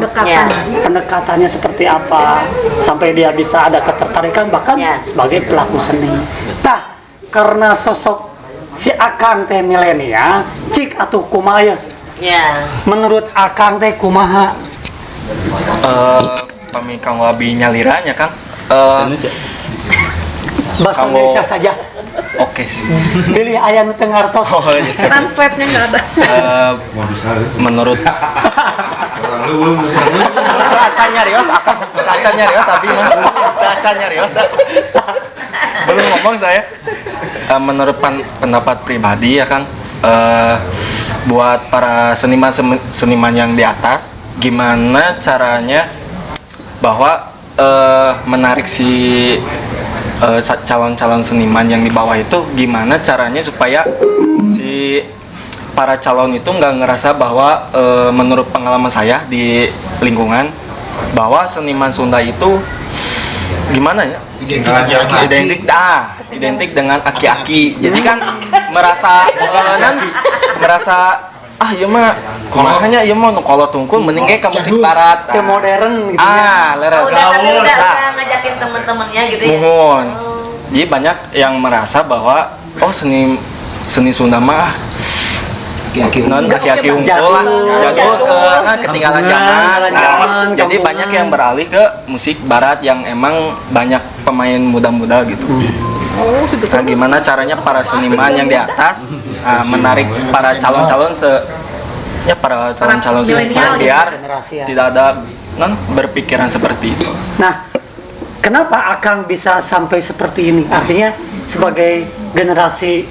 pendekatannya seperti apa sampai dia bisa ada ketertarikan bahkan Ya. sebagai pelaku seni. Tah, karena sosok si Akang teh milenial, cik atuh kumaha? Ya. Menurut Akang teh kumaha? Pami Kang Wabi nyaliranya Kang. Bahasa Kalau- Indonesia saja. Oke sih. Pilih ayah nu teu ngartos. Oh iya sih. Translate-nya nggak ada. Menurut Acan nyarios Akang, Acan nyarios Abi mah. Acan nyarios dah. Belum ngomong saya. Menurut pendapat pribadi ya Kang, buat para seniman yang di atas, gimana caranya bahwa menarik si calon-calon seniman yang di bawah itu, gimana caranya supaya si para calon itu nggak ngerasa bahwa menurut pengalaman saya di lingkungan bahwa seniman Sunda itu gimana ya, identik dengan aki-aki. Jadi kan merasa iya mah kumahanya iya mah kalau tungkul mending kayak ke musik barat. Ke modern gitu ya. Leres. Udah ngajakin temen-temennya gitu ya. Muhun. Jadi banyak yang merasa bahwa seni Sunda mah non aki-aki unggul lah, jago ketinggalan zaman. Jadi banyak yang beralih ke musik barat yang emang banyak pemain muda-muda gitu. Nah, gimana caranya para seniman yang di atas menarik para calon-calon para calon-calon seniman biar tidak ada berpikiran seperti itu. Nah, kenapa Akang bisa sampai seperti ini? Artinya sebagai generasi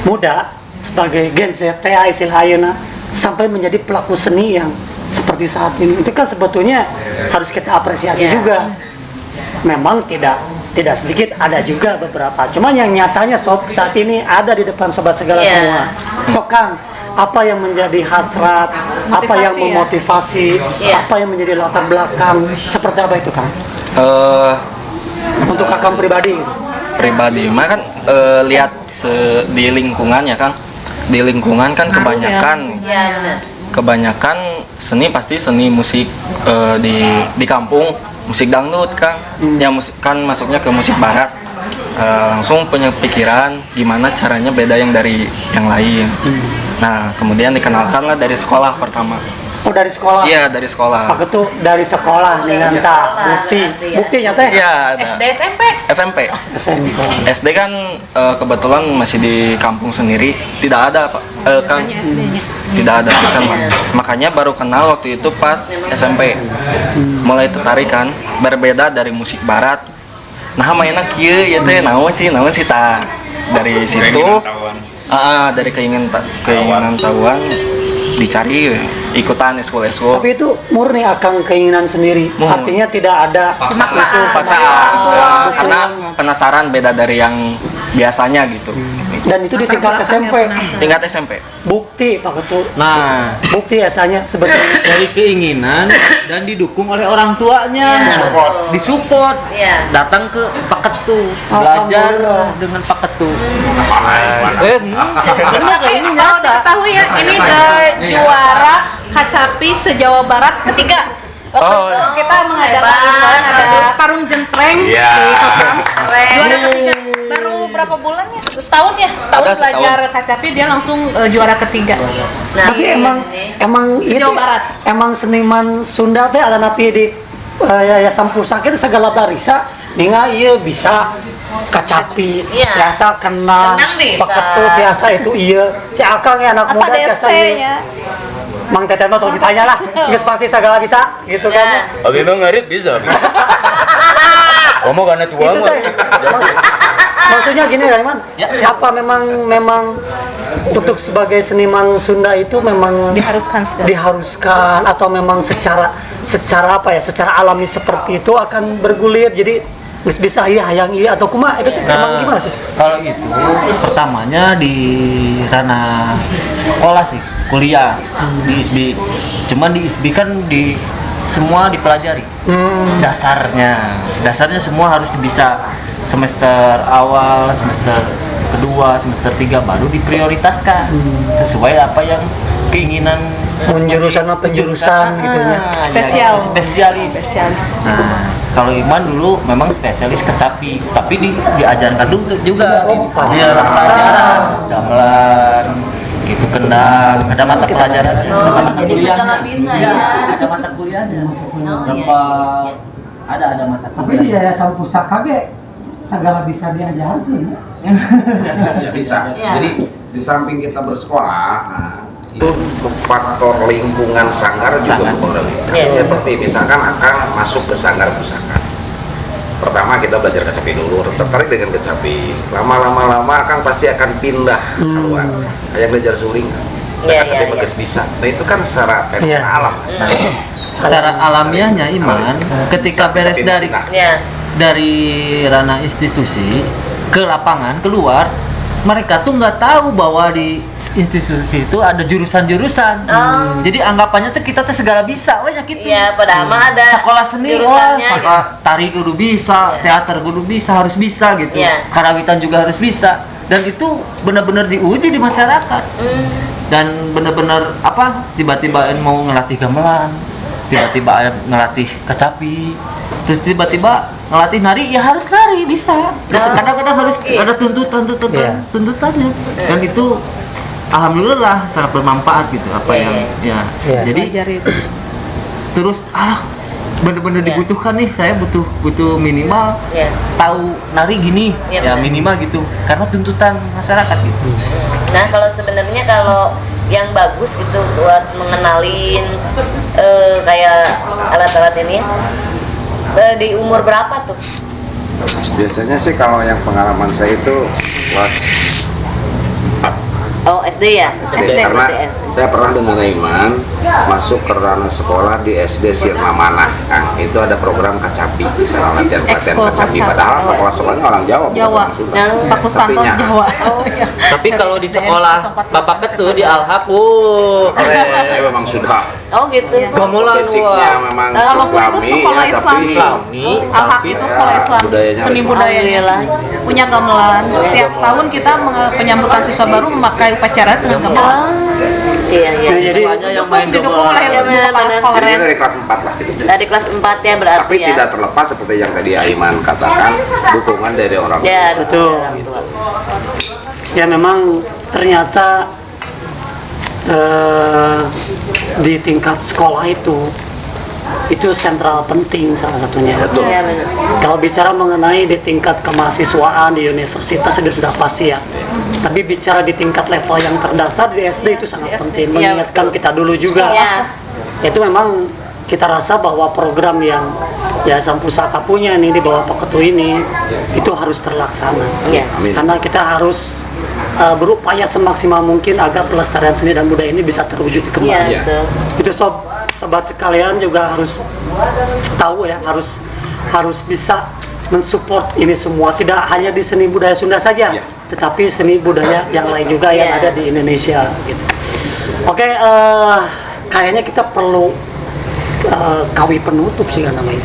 muda, sebagai Gen Z, istilah ayeuna, sampai menjadi pelaku seni yang seperti saat ini. Itu kan sebetulnya harus kita apresiasi juga. Memang tidak sedikit, ada juga beberapa. Cuman yang nyatanya saat ini ada di depan sobat segala semua. Kang, apa yang menjadi hasrat, apa yang memotivasi, apa yang menjadi latar belakang, seperti apa itu Kang? Untuk Akang pribadi gitu. Pribadi mah kan lihat di lingkungannya Kang, di lingkungan kan kebanyakan seni pasti seni musik di kampung musik dangdut Kang, yang musik kan masuknya ke musik barat, langsung punya pikiran gimana caranya beda yang dari yang lain. Nah kemudian dikenalkanlah dari sekolah pertama. Oh, dari sekolah? Iya, dari sekolah. Aku tuh dari sekolah nih nganta buktinya teh? Iya, SD, SMP. SMP. SD kan kebetulan masih di kampung sendiri, tidak ada Pak, Kang. Tidak ada SMA. Makanya baru kenal waktu itu pas SMP. Mulai tertarik kan, berbeda dari musik barat. Nah, mainnya kieu ya teh naon sih tah. Dari situ dari keinginan tahuan dicari ikutan eskul. Tapi itu murni Akang keinginan sendiri. Artinya tidak ada paksaan. Karena penasaran beda dari yang biasanya gitu. Dan itu di tingkat SMP. Tingkat SMP. Bukti Pak Ketu. Nah, Bukti ya tanya sebetulnya dari keinginan dan didukung oleh orang tuanya, disupport, datang ke Pak Ketu, belajar dengan Pak Ketu. Ini diketahui ya, ini juara Kacapi se-Jawa Barat ketiga. Kita mengadakan event ada tarung jentreng di Kotrams. Juara ketiga. Baru berapa bulan ya? Setahun ya? Setahun belajar Kacapi dia langsung juara ketiga. Tapi emang itu emang seniman Sunda teh ada napi di Yayasan Pusaka itu segala barisa ninga ieu bisa Kacapi, biasa kenal Pak Ketu biasa itu iya. Si Akang ya anak muda biasa iya. Mang Teteh mah tong ditanya lah, geus pasti segala bisa gitu kan. Abi mah ngarit bisa. Ngomong karena tua Itu teh. Maksudnya gini Raiman, apa memang untuk sebagai seniman Sunda itu memang diharuskan atau memang secara apa ya, secara alami seperti itu akan bergulir jadi bisa hayang iya atau kumaha itu memang gimana sih? Kalau itu pertamanya di ranah sekolah sih, kuliah di ISB. Cuman di ISB kan semua dipelajari. Dasarnya semua harus bisa semester awal, semester kedua, semester 3 baru diprioritaskan sesuai apa yang keinginan penjurusan gitu ya. Spesialis. Nah, kalau Iman dulu memang spesialis kecapi, tapi diajarkan dulu juga dia pelajaran gamelan gitu, kendang, ada mata pelajarannya, ada mata kuliahnya. Ada mata kuliahnya. Ada mata kuliah. Tapi di Yayasan Pusaka ge segala bisa diajarkan. Ya bisa. Jadi di samping kita bersekolah, itu faktor lingkungan sanggar juga mempengaruhi. Seperti misalkan akan masuk ke sanggar pusaka. Pertama kita belajar kecapi dulu, tertarik dengan kecapi. Lama-lama akan pasti akan pindah keluar. Kayak belajar suling. Kecapi bagus bisa. Nah itu kan secara fenomena alam. Secara alamiahnya Iman, ketika beres dari ranah institusi ke lapangan keluar, mereka tuh nggak tahu bahwa di institusi itu ada jurusan-jurusan. Jadi anggapannya tuh kita tuh segala bisa, gitu. Iya, padahal ada sekolah seni, sekolah tari kudu bisa, teater kudu bisa, harus bisa gitu. Karawitan juga harus bisa. Dan itu benar-benar diuji di masyarakat. Dan benar-benar tiba-tiba mau ngelatih gamelan, tiba-tiba ngelatih kecapi, terus tiba-tiba ngelatih nari, ya harus nari bisa. Kadang-kadang harus ada tuntutannya. Dan itu alhamdulillah sangat bermanfaat gitu jadi terus bener-bener dibutuhkan nih, saya butuh minimal tahu nari gini minimal gitu karena tuntutan masyarakat gitu. Nah kalau sebenarnya kalau yang bagus gitu buat mengenalin kayak alat-alat ini di umur berapa tuh? Biasanya sih kalau yang pengalaman saya itu kelas SD ya? SD. Karena saya pernah dengan Iman masuk ke ranah sekolah di SD Sirna Manah. Nah, itu ada program kecapi, misalnya latihan kecapi. Padahal kepala sekolahnya orang Jawa. Pak Kustanto Jawa. Tapi kalau di sekolah Bapak Ketu di Alhap, saya memang sudah. Oh gitu. Gamelan Basicnya memang Walaupun itu sekolah Islami, Alhaq itu sekolah Islam, seni budaya, punya gamelan. Tiap tahun kita penyambutan siswa baru memakai upacara dengan gamelan. Iya. Jadi yang main didukung oleh kepala sekolah. Jadi dari kelas 4 lah gitu. Dari kelas 4 ya berarti. Tapi tidak terlepas seperti yang tadi Aiman katakan, dukungan dari orang tua. Ya, betul. Ya memang ternyata di tingkat sekolah itu sentral penting salah satunya. Betul. Ya, kalau bicara mengenai di tingkat kemahasiswaan di universitas sudah pasti ya. Tapi bicara di tingkat level yang terdasar di SD itu sangat penting. Mengingatkan kita dulu juga. Itu memang kita rasa bahwa program yang Yayasan Pusaka punya ini di bawah Pak Ketu ini itu harus terlaksana. Karena kita harus berupaya semaksimal mungkin agar pelestarian seni dan budaya ini bisa terwujud kembali. Itu sobat sekalian juga harus tahu ya, harus bisa mensupport ini semua, tidak hanya di seni budaya Sunda saja, tetapi seni budaya yang lain juga yang ada di Indonesia gitu. Oke, kayaknya kita perlu kawi penutup sih kan namanya.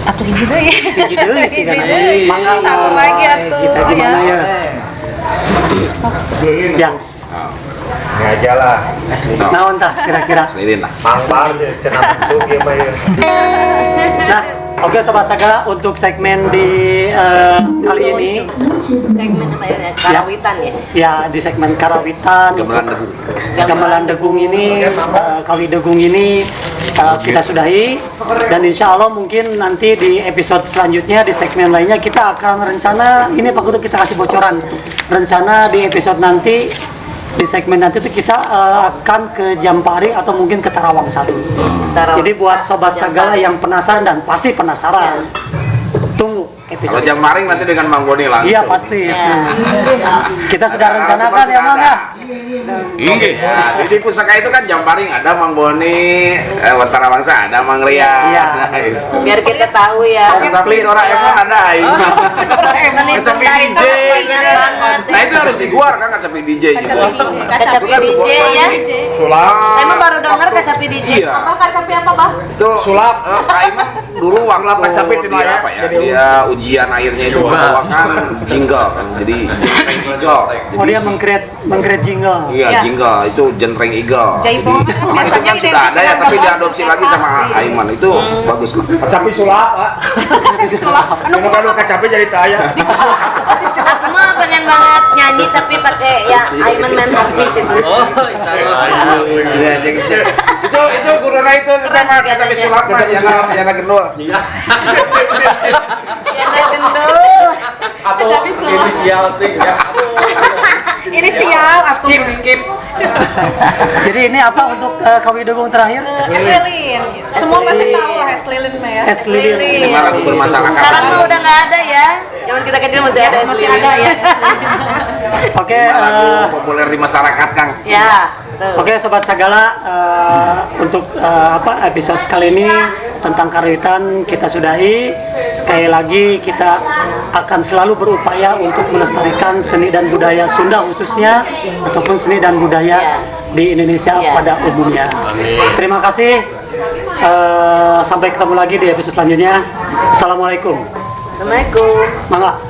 Atau hiji deui. Hiji deui sih kan namanya. Satu lagi atuh. Kita gimana ya? Yang ini aja lah. naon tah kira-kira? Lilin lah. Mangbar cenah muncul ieu mah ieu. Nah, oke Sobat Saga, untuk segmen di kali ini segmen karawitan ya? Ya, di segmen karawitan Gamelan Degung ini kali Degung ini kita sudahi, dan insya Allah mungkin nanti di episode selanjutnya di segmen lainnya kita akan rencana ini Pak Kutu, kita kasih bocoran rencana di episode nanti. Di segmen nanti itu kita akan ke Jampari atau mungkin ke Tarawangsa dulu. Jadi buat Sobat Sagala yang penasaran, dan pasti penasaran, tunggu Kalau Jambaring nanti dengan Mang Boni langsung. Iya pasti. Ya. Kita sudah rencanakan ya Mang ya. Oke. Nah, di pusaka itu kan Jambaring ada Mang Boni, Watara Wangsa ada Mang Ria. Iya. Biar kita tahu ya. Sampai Doraemon ada. Seni Kacapi Sunda itu DJ. keren banget. Nah itu harus diguar kan kacapi DJ juga. Kacapi DJ ya. Sulap. Emang baru dengar kacapi DJ. Iya. Apa kacapi apa, Bang? Itu sulap. Aiman dulu waktu dia apa ya? Dia ujian akhirnya itu bawakan jingle kan. Jadi jentreng eagle. Oh dia meng-create jingle. Iya, jingle itu jentreng eagle. Jaipong Jadi, kan itu kan sudah ada ya, tapi diadopsi lagi sama Aiman itu bagus lah. Kacapi sulap, Pak. kacapi sulap. Anu Kalau kacapi jadi taya. Aku mah pengen banget nyanyi tapi pakai ya Aiman Man Hafiz itu. Oh, insya Allah. Iya, itu guruna itu nama kacapi sulap mah yang gendul. Iya. Ya gendul. Atau Kacapi sulap. inisial ting ya. Ini sial aku. Skip. Jadi ini apa untuk Kawidogung terakhir? Es lilin. Semua pasti tahu lah es lilin mah ya. Es lilin. Ini mah lagu bermasyarakat. Sekarang mah udah nggak ada ya. Zaman kita kecil masih ada. Masih ada ya. Oke. Lagu populer di masyarakat Kang. Ya. Tuh. Oke Sobat Sagala, untuk episode kali ini tentang karawitan kita sudahi. Sekali lagi kita akan selalu berupaya untuk melestarikan seni dan budaya Sunda khususnya ataupun seni dan budaya di Indonesia pada umumnya. Terima kasih. Sampai ketemu lagi di episode selanjutnya. Assalamualaikum. Assalamualaikum. Mangga.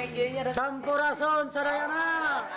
reggae-nya. Sampurasun Sadayana.